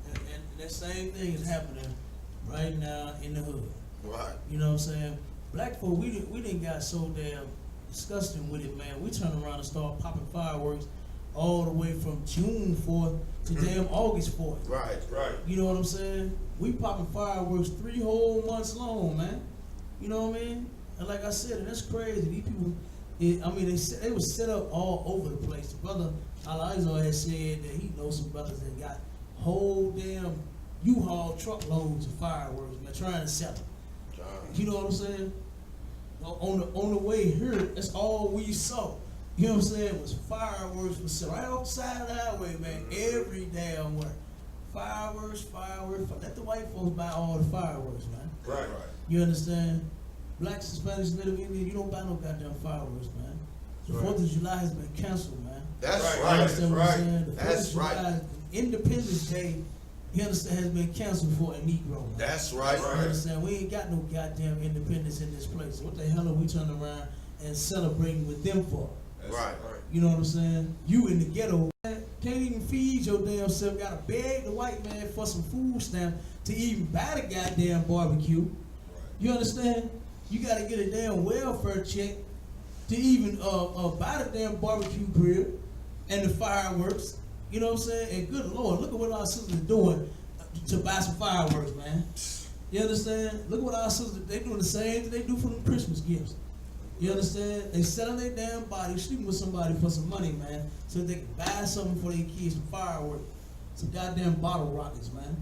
And that same thing is happening right now in the hood. Right. You know what I'm saying? Black folk, we didn't got so damn disgusting with it, man. We turn around and start popping fireworks all the way from June 4th to damn August 4th. Right. You know what I'm saying? We popping fireworks 3 whole months long, man. You know what I mean? And like I said, and that's crazy. These people, they was set up all over the place. The brother Al-Izar had said that he knows some brothers that got whole damn U-Haul truckloads of fireworks, man, trying to sell them. You know what I'm saying? On the way here, that's all we saw. You know what I'm saying? Was fireworks for sale right outside the highway, man. Every damn where. Fireworks. Let the white folks buy all the fireworks, man. Right. You understand? Blacks, Hispanics, Native Indians, you don't buy no goddamn fireworks, man. The 4th of July has been canceled, man. That's You right. understand what I'm saying? The 4th That's of July, right. Independence Day, you understand, has been canceled for a Negro, man. That's right. You understand? We ain't got no goddamn independence in this place. What the hell are we turning around and celebrating with them for? Right. You know what I'm saying? You in the ghetto, man, can't even feed your damn self. Gotta beg the white man for some food stamp to even buy the goddamn barbecue. You understand? You gotta get a damn welfare check to even buy the damn barbecue grill and the fireworks. You know what I'm saying? And good Lord, look at what our sisters are doing to buy some fireworks, man. You understand? Look at what our sisters, they doing the same thing they do for them Christmas gifts. You understand? They selling their damn body, sleeping with somebody for some money, man, so they can buy something for their kids, some fireworks, some goddamn bottle rockets, man.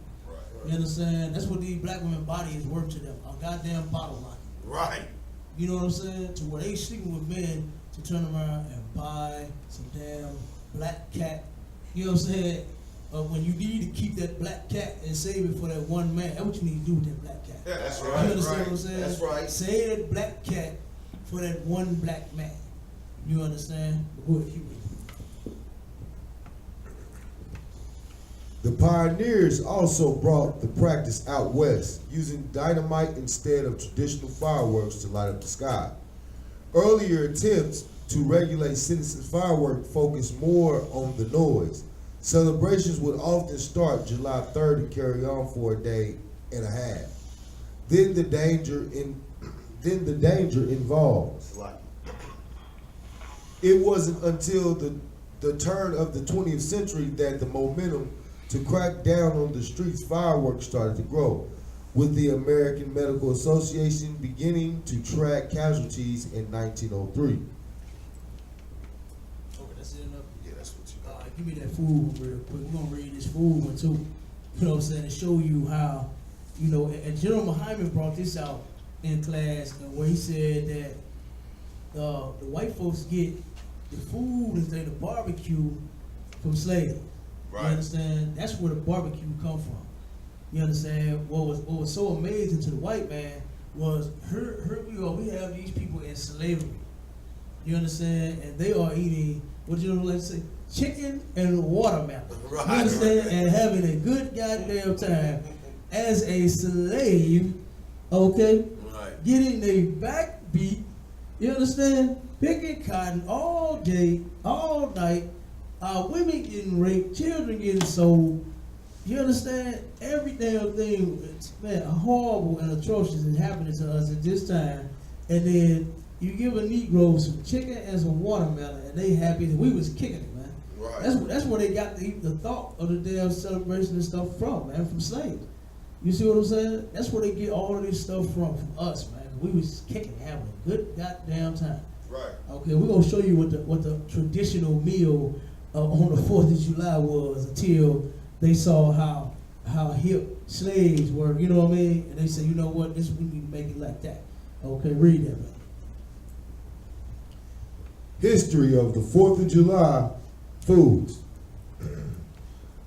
You understand? That's what these black women body is worth to them, a goddamn bottle rocket. Right. You know what I'm saying? To where they sleeping with men to turn around and buy some damn black cat. You know what I'm saying? When you need to keep that black cat and save it for that one man, that's what you need to do with that black cat. Yeah, that's You right. understand what I'm saying? That's right. Save that black cat for that one black man. You understand? Go ahead, keep reading. The pioneers also brought the practice out west, using dynamite instead of traditional fireworks to light up the sky. Earlier attempts to regulate citizens' fireworks focused more on the noise. Celebrations would often start July 3rd and carry on for a day and a half. Then the danger involves. It wasn't until the turn of the 20th century that the momentum to crack down on the streets fireworks started to grow, with the American Medical Association beginning to track casualties in 1903. Okay, that's it enough. Yeah, that's what you All right, give me that food one real quick. We're gonna read this food one too. You know what I'm saying? To show you how, you know, and General Muhammad brought this out in class where he said that the white folks get the food instead of the barbecue from slaves. Right. You understand? That's where the barbecue come from. You understand? What was so amazing to the white man was here we have these people in slavery. You understand? And they are eating, what you know, let's say, chicken and watermelon. Right, You understand? right. And having a good goddamn time as a slave, okay? Right. Getting their back beat, you understand? Picking cotton all day, all night, women getting raped, children getting sold. You understand? Every damn thing, man, horrible and atrocious is happening to us at this time. And then you give a Negro some chicken and some watermelon, and they happy that we was kicking it, man. Right. That's where they got the thought of the damn celebration and stuff from, man, from slaves. You see what I'm saying? That's where they get all of this stuff from us, man. We was kicking, having a good goddamn time. Right. Okay, we're gonna show you what the traditional meal on the 4th of July was until they saw how hip slaves were, you know what I mean? And they said, you know what, we need to make it like that. Okay, read that, man. History of the 4th of July foods.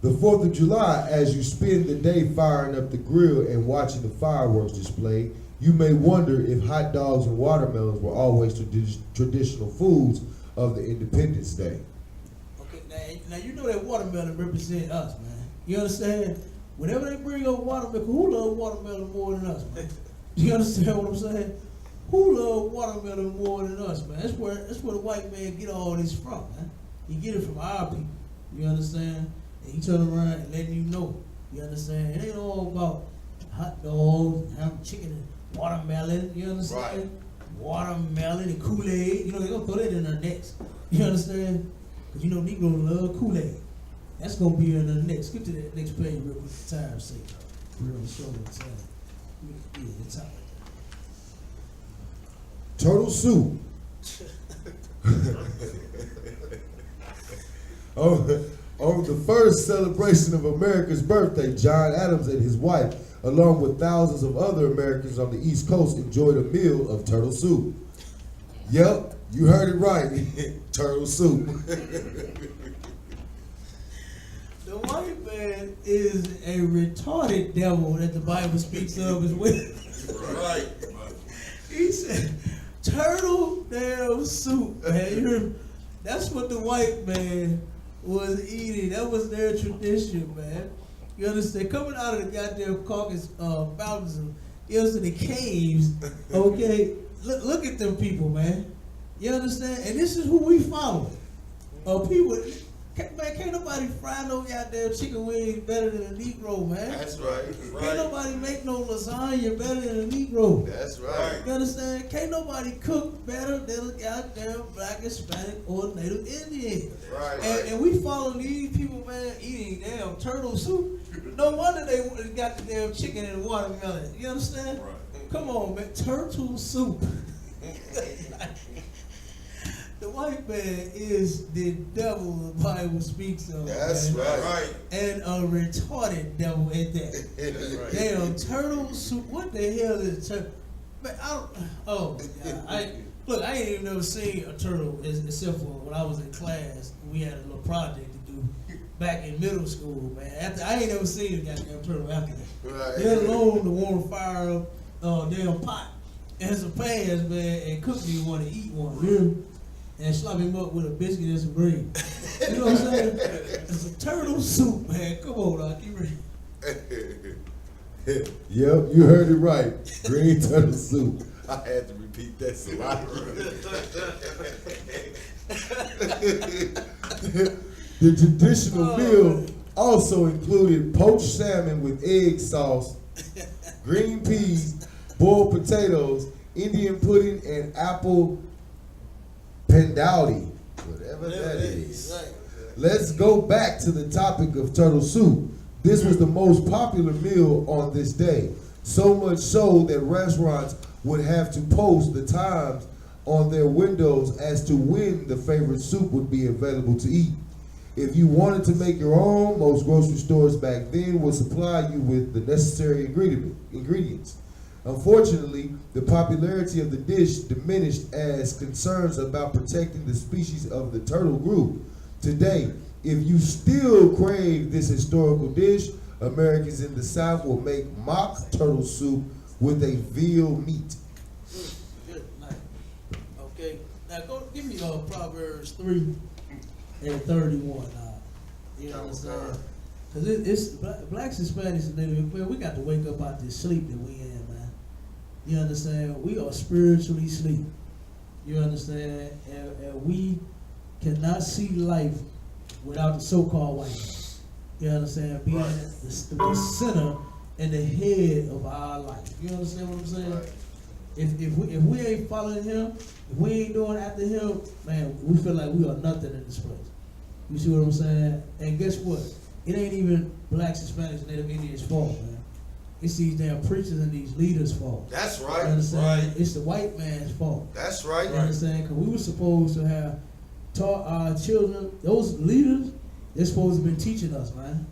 The 4th of July, as you spend the day firing up the grill and watching the fireworks display, you may wonder if hot dogs and watermelons were always traditional foods of the Independence Day. Okay, now you know that watermelon represent us, man. You understand? Whenever they bring up watermelon, who love watermelon more than us, man? You understand what I'm saying? who love watermelon more than us, man? That's where the white man get all this from, man. He get it from our people. You understand? And he turn around and letting you know. You understand? It ain't all about hot dogs, ham, chicken, and watermelon. You understand? Right. Watermelon and Kool-Aid. You know, they gonna throw that in our necks. You understand? Because you know Negroes love Kool-Aid. That's gonna be in the next. Skip to that next page real quick for time's sake. We're gonna show the time. Yeah, the time. Turtle soup. On the first celebration of America's birthday, John Adams and his wife, along with thousands of other Americans on the East Coast, enjoyed a meal of turtle soup. Yep, you heard it right. Turtle soup. The white man is a retarded devil that the Bible speaks of as well. Right. He said, turtle damn soup, man. You heard? That's what the white man was eating. That was their tradition, man. You understand? Coming out of the goddamn Caucasus mountains into the caves, okay? Look at them people, man. You understand? And this is who we follow. People, man, can't nobody fry no goddamn chicken wings better than a Negro, man. That's right. Can't nobody make no lasagna better than a Negro. That's right. You understand? Can't nobody cook better than a goddamn black, Hispanic, or Native Indian. Right. And we follow these people, man, eating damn turtle soup. No wonder they got the damn chicken and watermelon. You understand? Right. Come on, man. Turtle soup. The white man is the devil the Bible speaks of. That's man. right. And a retarded devil at that. Right. Damn turtle soup. What the hell is turtle? Man, oh my God. Look, I ain't even never seen a turtle except for when I was in class. We had a little project to do back in middle school, man. I ain't never seen a goddamn turtle after that. Right. Let alone to want to fire up damn pot and some pans, man, and cook me one and eat one. You know? And slap him up with a biscuit and some gravy. You know what I'm saying? It's a turtle soup, man. Come on, dog. Keep reading. Yep, you heard it right. Green turtle soup. I had to repeat that so The traditional meal also included poached salmon with egg sauce, green peas, boiled potatoes, Indian pudding, and apple pendowdy, whatever that is. Right. Let's go back to the topic of turtle soup. This was the most popular meal on this day, so much so that restaurants would have to post the times on their windows as to when the favorite soup would be available to eat. If you wanted to make your own, most grocery stores back then would supply you with the necessary ingredients. Unfortunately, the popularity of the dish diminished as concerns about protecting the species of the turtle grew. Today, if you still crave this historical dish, Americans in the South will make mock turtle soup with a veal meat. Good night. Okay. Now go give me Proverbs 3 and 31. You understand? Because it's blacks, Hispanics, and Native, man, we got to wake up out this sleep that we in, man. You understand? We are spiritually asleep. You understand? And we cannot see life without the so-called white man. You understand? Being the center and the head of our life. You understand what I'm saying? Right. If we ain't following him, if we ain't doing after him, man, we feel like we are nothing in this place. You see what I'm saying? And guess what? It ain't even blacks, Hispanics, Native Indians' fault, man. It's these damn preachers and these leaders' fault. That's You right. understand? Right. It's the white man's fault. That's right. You understand? Because we were supposed to have taught our children, those leaders, they're supposed to have been teaching us, man.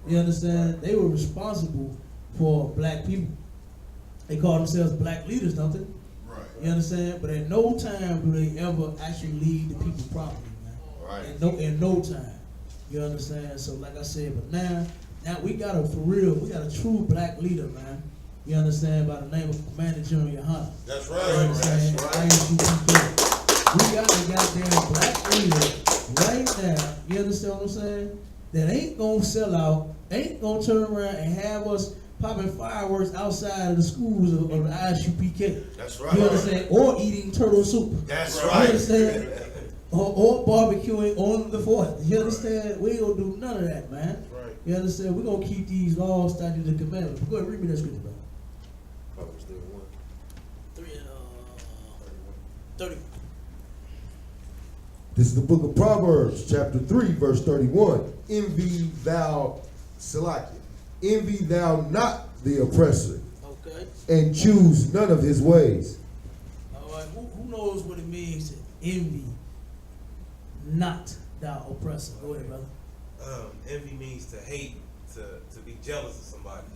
You understand? They were responsible for black people. They call themselves black leaders, don't they? Right. You understand? But at no time do they ever actually lead the people properly, man. Right. In no time. You understand? So like I said, but now we got a, for real, we got a true black leader, man. You understand? By the name of Commander GEN.YAHANNA. That's You right. understand? That's right. ISUPK. We got a goddamn black leader right now, you understand what I'm saying? That ain't gonna sell out, ain't gonna turn around and have us popping fireworks outside of the schools of the I.S.U.P.K. That's You right. understand? Or eating turtle soup. That's You right. understand? Or barbecuing on the 4th. You understand? We ain't gonna do none of that, man. Right. You understand? We're gonna keep these laws, statutes, and commandments. Go ahead, read me that scripture, bro. Proverbs 31. 30. This is the book of Proverbs, chapter 3, verse 31. Envy thou, Salakia, envy thou not the oppressor, Okay. and choose none of his ways. All right. Who knows what it means to envy not thou oppressor? Go ahead, brother. Envy means to hate, to be jealous of somebody.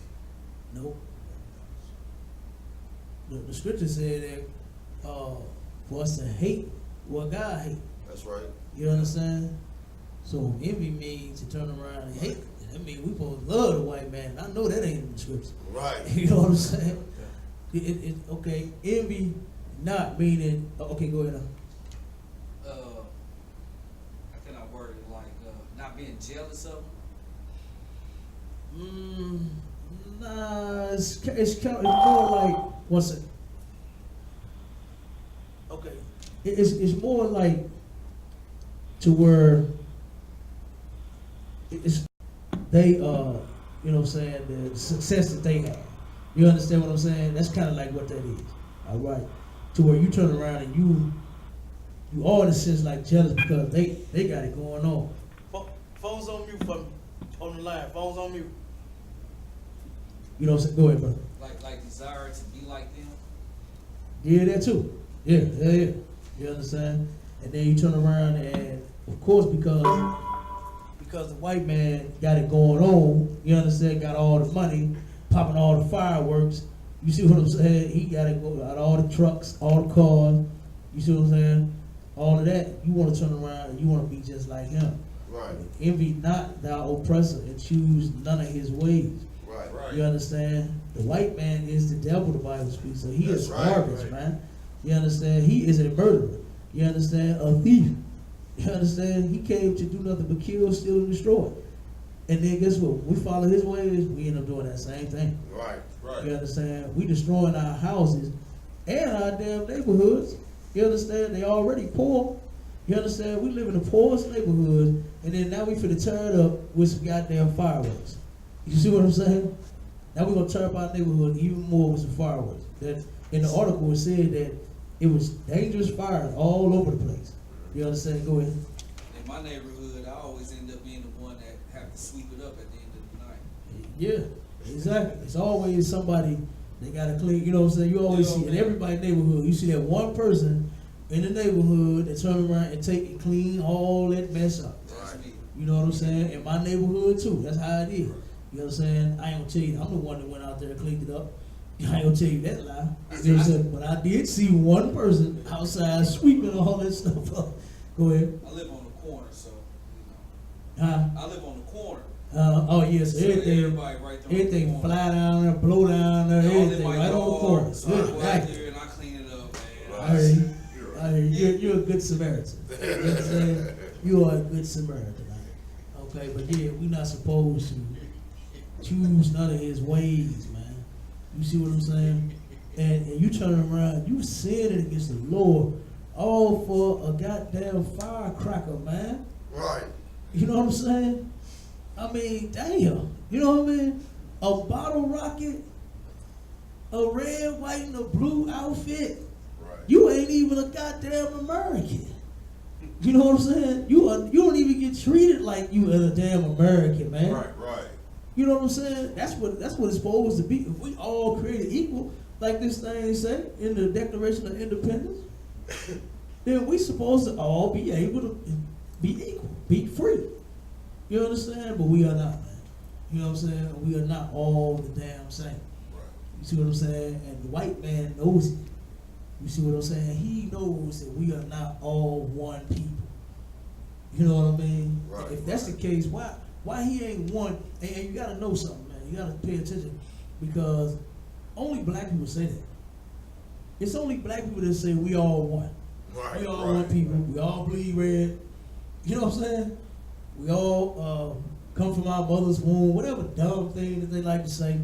Nope. The scripture said that for us to hate what God hates. That's right. You understand? So envy means to turn around and hate. That means we supposed to love the white man. I know that ain't in the scripture. Right. You know what I'm saying? Okay, envy not meaning, okay, go ahead. How can I word it? Like not being jealous of them? Nah, it's more like, one second. Okay, it's more like to where it's they you know what I'm saying, the success that they have. You understand what I'm saying? That's kind of like what that is. All right, to where you turn around and you all in a sense like jealous because they got it going on. Phones on mute on the line. Phones on mute. You know what I'm saying? Go ahead, brother. Like desire to be like them? Yeah, that too. Yeah. You understand? And then you turn around and, of course, because the white man got it going on, you understand, got all the money, popping all the fireworks. You see what I'm saying? He got it got all the trucks, all the cars. You see what I'm saying? All of that. You want to turn around and you want to be just like him. Right. Envy not thou oppressor and choose none of his ways. Right. Right. You understand? The white man is the devil, the Bible speaks. So he is That's right, garbage, right. man. You understand? He is a murderer. You understand? A thief. You understand? He came to do nothing but kill, steal, and destroy. And then guess what? We follow his ways, we end up doing that same thing. Right. Right. You understand? We destroying our houses and our damn neighborhoods. You understand? They already poor. You understand? We live in the poorest neighborhood, and then now we finna turn up with some goddamn fireworks. You see what I'm saying? Now we're gonna turn up our neighborhood even more with some fireworks. That in the article it said that it was dangerous fires all over the place. You understand? Go ahead. In my neighborhood, I always end up being the one that have to sweep it up at the end of the night. Yeah, exactly. It's always somebody they gotta clean. You know what I'm saying? You always see in everybody's neighborhood. You see that one person in the neighborhood that turn around and take and clean all that mess up. That's me. You know what I'm saying? In my neighborhood too. That's how it is. You know what I'm saying? I ain't gonna tell you. I'm the one that went out there and cleaned it up. I ain't gonna tell you that lie. You know what I'm saying? But I did see one person outside sweeping all that stuff up. Go ahead. I live on the corner, so you know. Huh? I live on the corner. Oh yes, So everything. everybody right there on the Everything corner. fly down there, blow down there, They all in everything my right on the yard, corner. so I Good. go out Right. there and I clean it up, man. I hear you. I hear you. You're a good Samaritan. You know what I'm saying? You are a good Samaritan. Okay, but yeah, we're not supposed to choose none of his ways, man. You see what I'm saying? And you turn around, you sinning against the Lord, all for a goddamn firecracker, man. Right. You know what I'm saying? I mean, damn. You know what I mean? A bottle rocket, a red, white, and a blue outfit. Right. You ain't even a goddamn American. You know what I'm saying? You don't even get treated like you a damn American, man. Right. Right. You know what I'm saying? That's what it's supposed to be. If we all created equal, like this thing say in the Declaration of Independence, then we supposed to all be able to be equal, be free. You understand? But we are not, man. You know what I'm saying? We are not all the damn same. Right. You see what I'm saying? And the white man knows it. You see what I'm saying? He knows that we are not all one people. You know what I mean? Right, If that's the case, why he ain't one? And you gotta know something, man. You gotta pay attention because only black people say that. It's only black people that say we all one. Right. We all right. one people. We all bleed red. You know what I'm saying? We all come from our mother's womb. Whatever dumb thing that they like to say.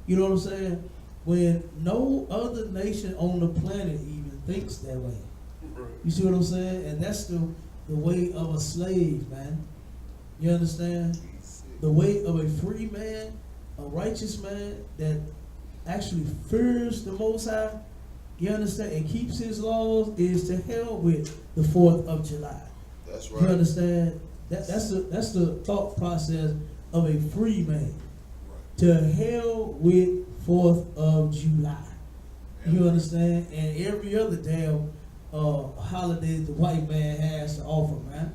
You know what I'm saying? When no other nation on the planet even thinks that way. You see what I'm saying? And that's the way of a slave, man. You understand? The way of a free man, a righteous man that actually fears the Most High, you understand, and keeps his laws, is to hell with the 4th of July. That's You right. understand? That's the thought process of a free man. To hell with 4th of July. You understand? And every other damn holiday the white man has to offer, man.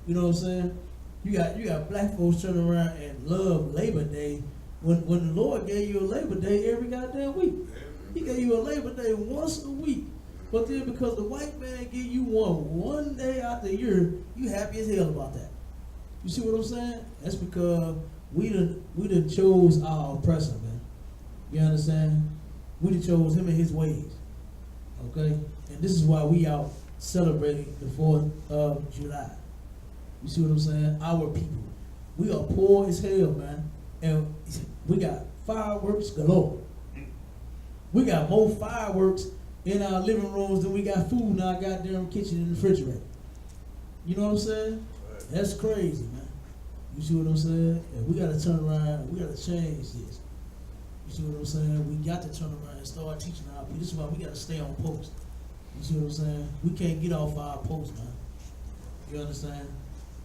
You know what I'm saying? You got black folks turning around and love Labor Day when the Lord gave you a Labor Day every goddamn week. He gave you a Labor Day once a week. But then because the white man give you one day out the year, you happy as hell about that. You see what I'm saying? That's because we done chose our oppressor, man. You understand? We done chose him and his ways. Okay? And this is why we out celebrating the 4th of July. You see what I'm saying? Our people. We are poor as hell, man. And we got fireworks galore. We got more fireworks in our living rooms than we got food in our goddamn kitchen and refrigerator. You know what I'm saying? That's crazy, man. You see what I'm saying? And we gotta turn around, we gotta change this. You see what I'm saying? We got to turn around and start teaching our people. This is why we gotta stay on post. You see what I'm saying? We can't get off our post, man. You understand?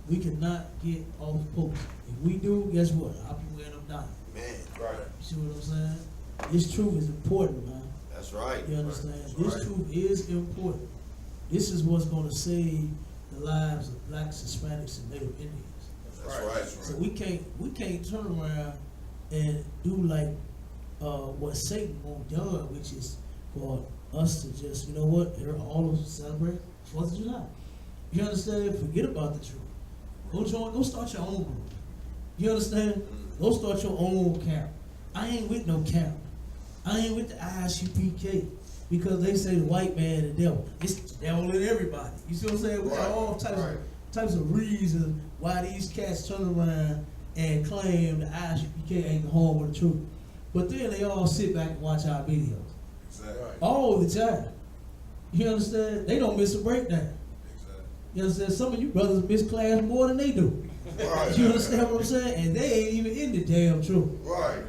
We cannot get off post. If we do, guess what? Our people end up dying. Man, right. You see what I'm saying? This truth is important, man. That's right. You understand? That's This right. truth is important. This is what's going to save the lives of blacks, Hispanics, and Native Indians. That's right. So we can't turn around and do like what Satan won't done, which is for us to just, you know what, they're all of us celebrate 4th of July. You understand? Forget about the truth. Go start your own group. You understand? Go start your own camp. I ain't with no camp. I ain't with the I.S.U.P.K. because they say the white man the devil. It's the devil in everybody. You see what I'm saying? We got all types of reasons why these cats turn around and claim the I.S.U.P.K. ain't the home of the truth. But then they all sit back and watch our videos. Exactly. All the time. You understand? They don't miss a breakdown. Exactly. You understand? Some of you brothers miss class more than they do. Right. You understand what I'm saying? And they ain't even in the damn truth. Right.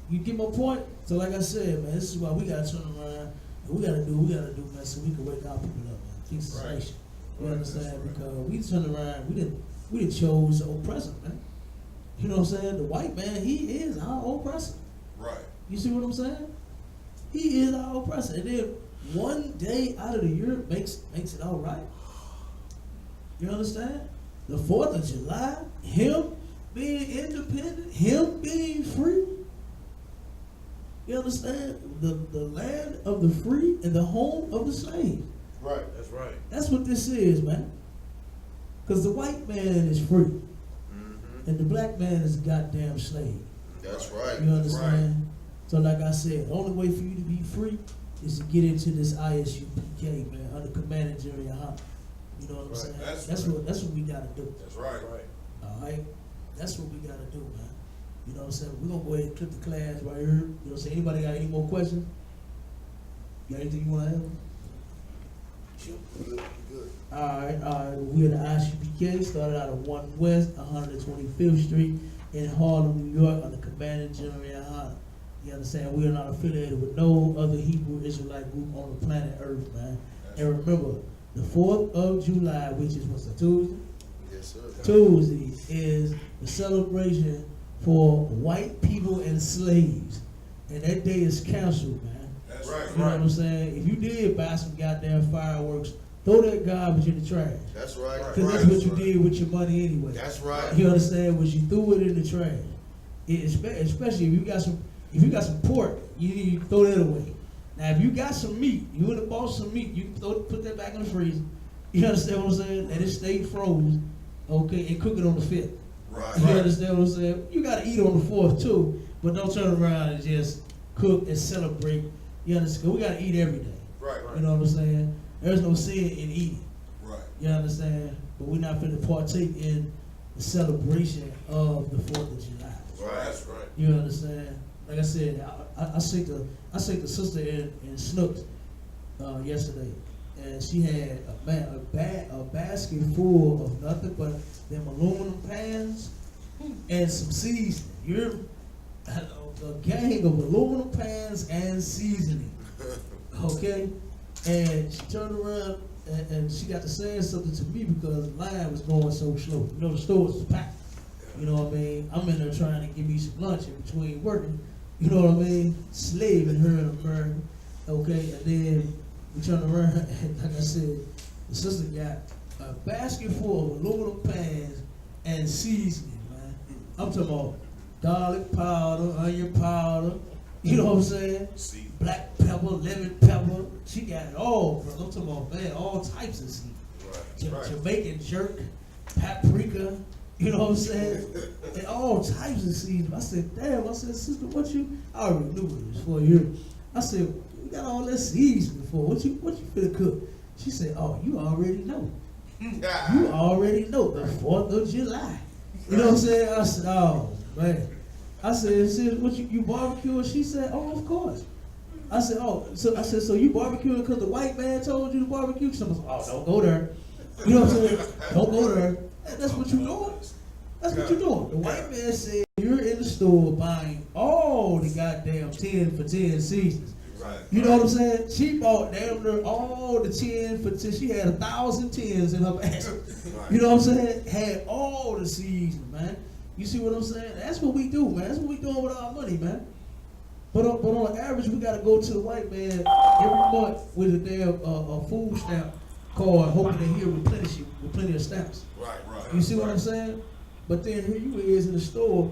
You get my point? So like I said, man, this is why we gotta turn around and we gotta do, man, so we can wake our people up, man. Fix this nation. You understand? Because we turn around, we didn't chose the oppressor, man. You know what I'm saying? The white man, he is our oppressor. Right. You see what I'm saying? He is our oppressor. And then one day out of the year makes it all right. You understand? The 4th of July, him being independent, him being free. You understand? The land of the free and the home of the slave. Right. That's right. That's what this is, man. Because the white man is free. Mm-hmm. And the black man is a goddamn slave. That's right. You understand? So like I said, the only way for you to be free is to get into this I.S.U.P.K, man, under Commander GEN.YAHANNA. You know what I'm saying? That's what we gotta do. That's right. Alright? That's what we gotta do, man. You know what I'm saying? We're gonna go ahead and clip the class right here. You know what I'm saying? Anybody got any more questions? You got anything you wanna add? Good. Alright. We are the I.S.U.P.K, started out of 1 West, 125th Street in Harlem, New York, under Commander GEN.YAHANNA. You understand? We are not affiliated with no other Hebrew Israelite group on the planet Earth, man. And remember, the 4th of July, which is what's a Tuesday? Yes, sir. Tuesday is the celebration for white people and slaves. And that day is canceled, man. That's Right. You know what I'm saying? If you did buy some goddamn fireworks, throw that garbage in the trash. That's right. Because that's what you did with your money anyway. That's right. You understand? Was you threw it in the trash. Especially if you got some pork, you need to throw that away. Now if you got some meat, you would have bought some meat, you can put that back in the freezer. You understand what I'm saying? And it stayed frozen, okay, and cook it on the 5th. Right. You understand what I'm saying? You gotta eat on the 4th too, but don't turn around and just cook and celebrate. You understand? We gotta eat every day. Right. You know what I'm saying? There's no sin in eating. Right. You understand? But we're not finna partake in the celebration of the 4th of July. Right. That's right. You understand? like I said, I seen the sister in Snooks yesterday, and she had a basket full of nothing but them aluminum pans and some seasoning. You're a gang of aluminum pans and seasoning. Okay, and she turned around and she got to saying something to me because the line was going so slow. You know, the store was packed. You know what I mean? I'm in there trying to give me some lunch in between working. You know what I mean? Slaving her in America. Okay, and then we turned around and like I said, the sister got a basket full of aluminum pans and seasoning, man. I'm talking about garlic powder, onion powder, you know what I'm saying? Black pepper, lemon pepper. She got it all, bro. I'm talking about, man, all types of seasoning. Jamaican jerk, paprika, you know what I'm saying? And all types of seasoning. I said, damn, I said, sister, what you, I already knew it was for you. I said, you got all that seasoning for, what you finna cook? She said, oh, you already know. You already know, the 4th of July. You know what I'm saying? I said, oh, man. I said, what you barbecue? She said, oh, of course. I said, oh, so you barbecuing because the white man told you to barbecue? She was, oh, don't go there. You know what I'm saying? Don't go there. And that's what you doing. That's what you're doing. The white man said you're in the store buying all the goddamn 10 for 10 seasons. You know what I'm saying? She bought damn near all the 10 for 10. She had 1,000 tens in her bag. You know what I'm saying? Had all the seasons, man. You see what I'm saying? That's what we do, man. That's what we doing with our money, man. But on average, we gotta go to the white man every month with a damn food stamp card, hoping that he'll replenish you with plenty of stamps. Right. You see what I'm saying? But then here you is in the store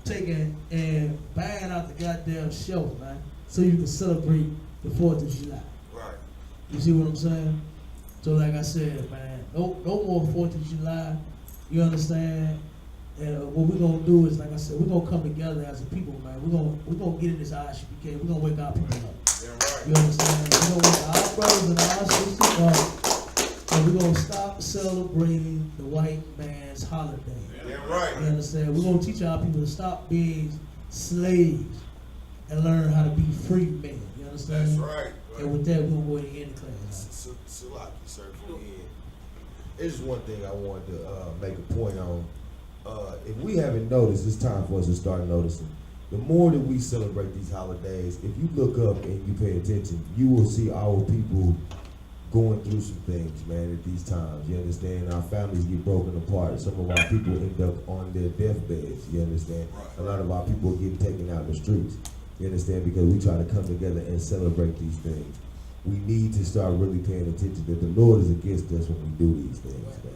taking and buying out the goddamn shelf, man, so you can celebrate the 4th of July. Right. You see what I'm saying? So like I said, man, no more 4th of July. You understand? And what we're gonna do is, like I said, we're gonna come together as a people, man. We're gonna get in this I.S.U.P.K. We're gonna wake our people up. You understand? We're gonna wake our brothers and our sisters up, and we're gonna stop celebrating the white man's holiday. You understand? We're gonna teach our people to stop being slaves and learn how to be free men. You understand? That's right. And with that, we're gonna go ahead and end the class. Salaki, sir, for the end. There's just one thing I wanted to make a point on. If we haven't noticed, it's time for us to start noticing. The more that we celebrate these holidays, if you look up and you pay attention, you will see our people going through some things, man, at these times. You understand? Our families get broken apart. Some of our people end up on their deathbeds. You understand? A lot of our people are getting taken out in the streets. You understand? Because we try to come together and celebrate these things. We need to start really paying attention that the Lord is against us when we do these things, man.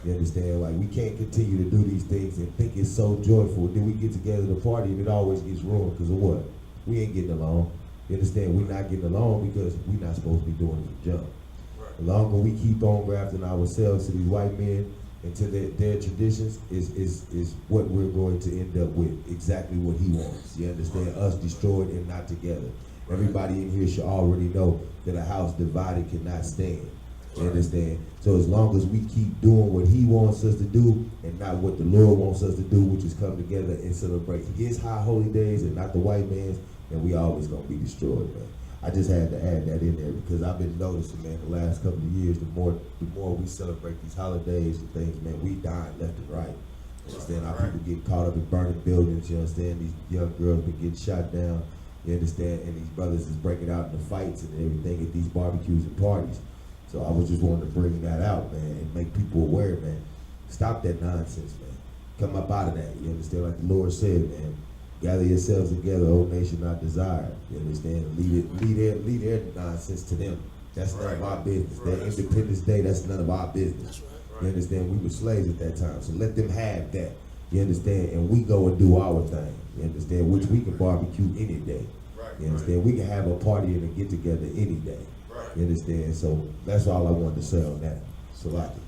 You understand? Like, we can't continue to do these things and think it's so joyful. Then we get together to party and it always gets ruined because of what? We ain't getting along. You understand? We're not getting along because we're not supposed to be doing the jump. The longer we keep on grafting ourselves to these white men and to their traditions is what we're going to end up with, exactly what he wants. You understand? Us destroyed and not together. Everybody in here should already know that a house divided cannot stand. You understand? So as long as we keep doing what he wants us to do and not what the Lord wants us to do, which is come together and celebrate his high holy days and not the white man's, then we always gonna be destroyed, man. I just had to add that in there because I've been noticing, man, the last couple of years, the more we celebrate these holidays and things, man, we dying left and right. You understand? Our people get caught up in burning buildings. You understand? These young girls been getting shot down. You understand? And these brothers is breaking out in the fights and everything at these barbecues and parties. So I was just wanting to bring that out, man, and make people aware, man. Stop that nonsense, man. Come up out of that. You understand? Like the Lord said, man. Gather yourselves together, O nation not desired. You understand? Leave their nonsense to them. That's none of our business. That Independence Day, that's none of our business. You understand? We were slaves at that time, so let them have that. You understand? And we go and do our thing. You understand? Which we can barbecue any day. You understand? We can have a party and a get together any day. You understand? So that's all I wanted to say on that. Salaki.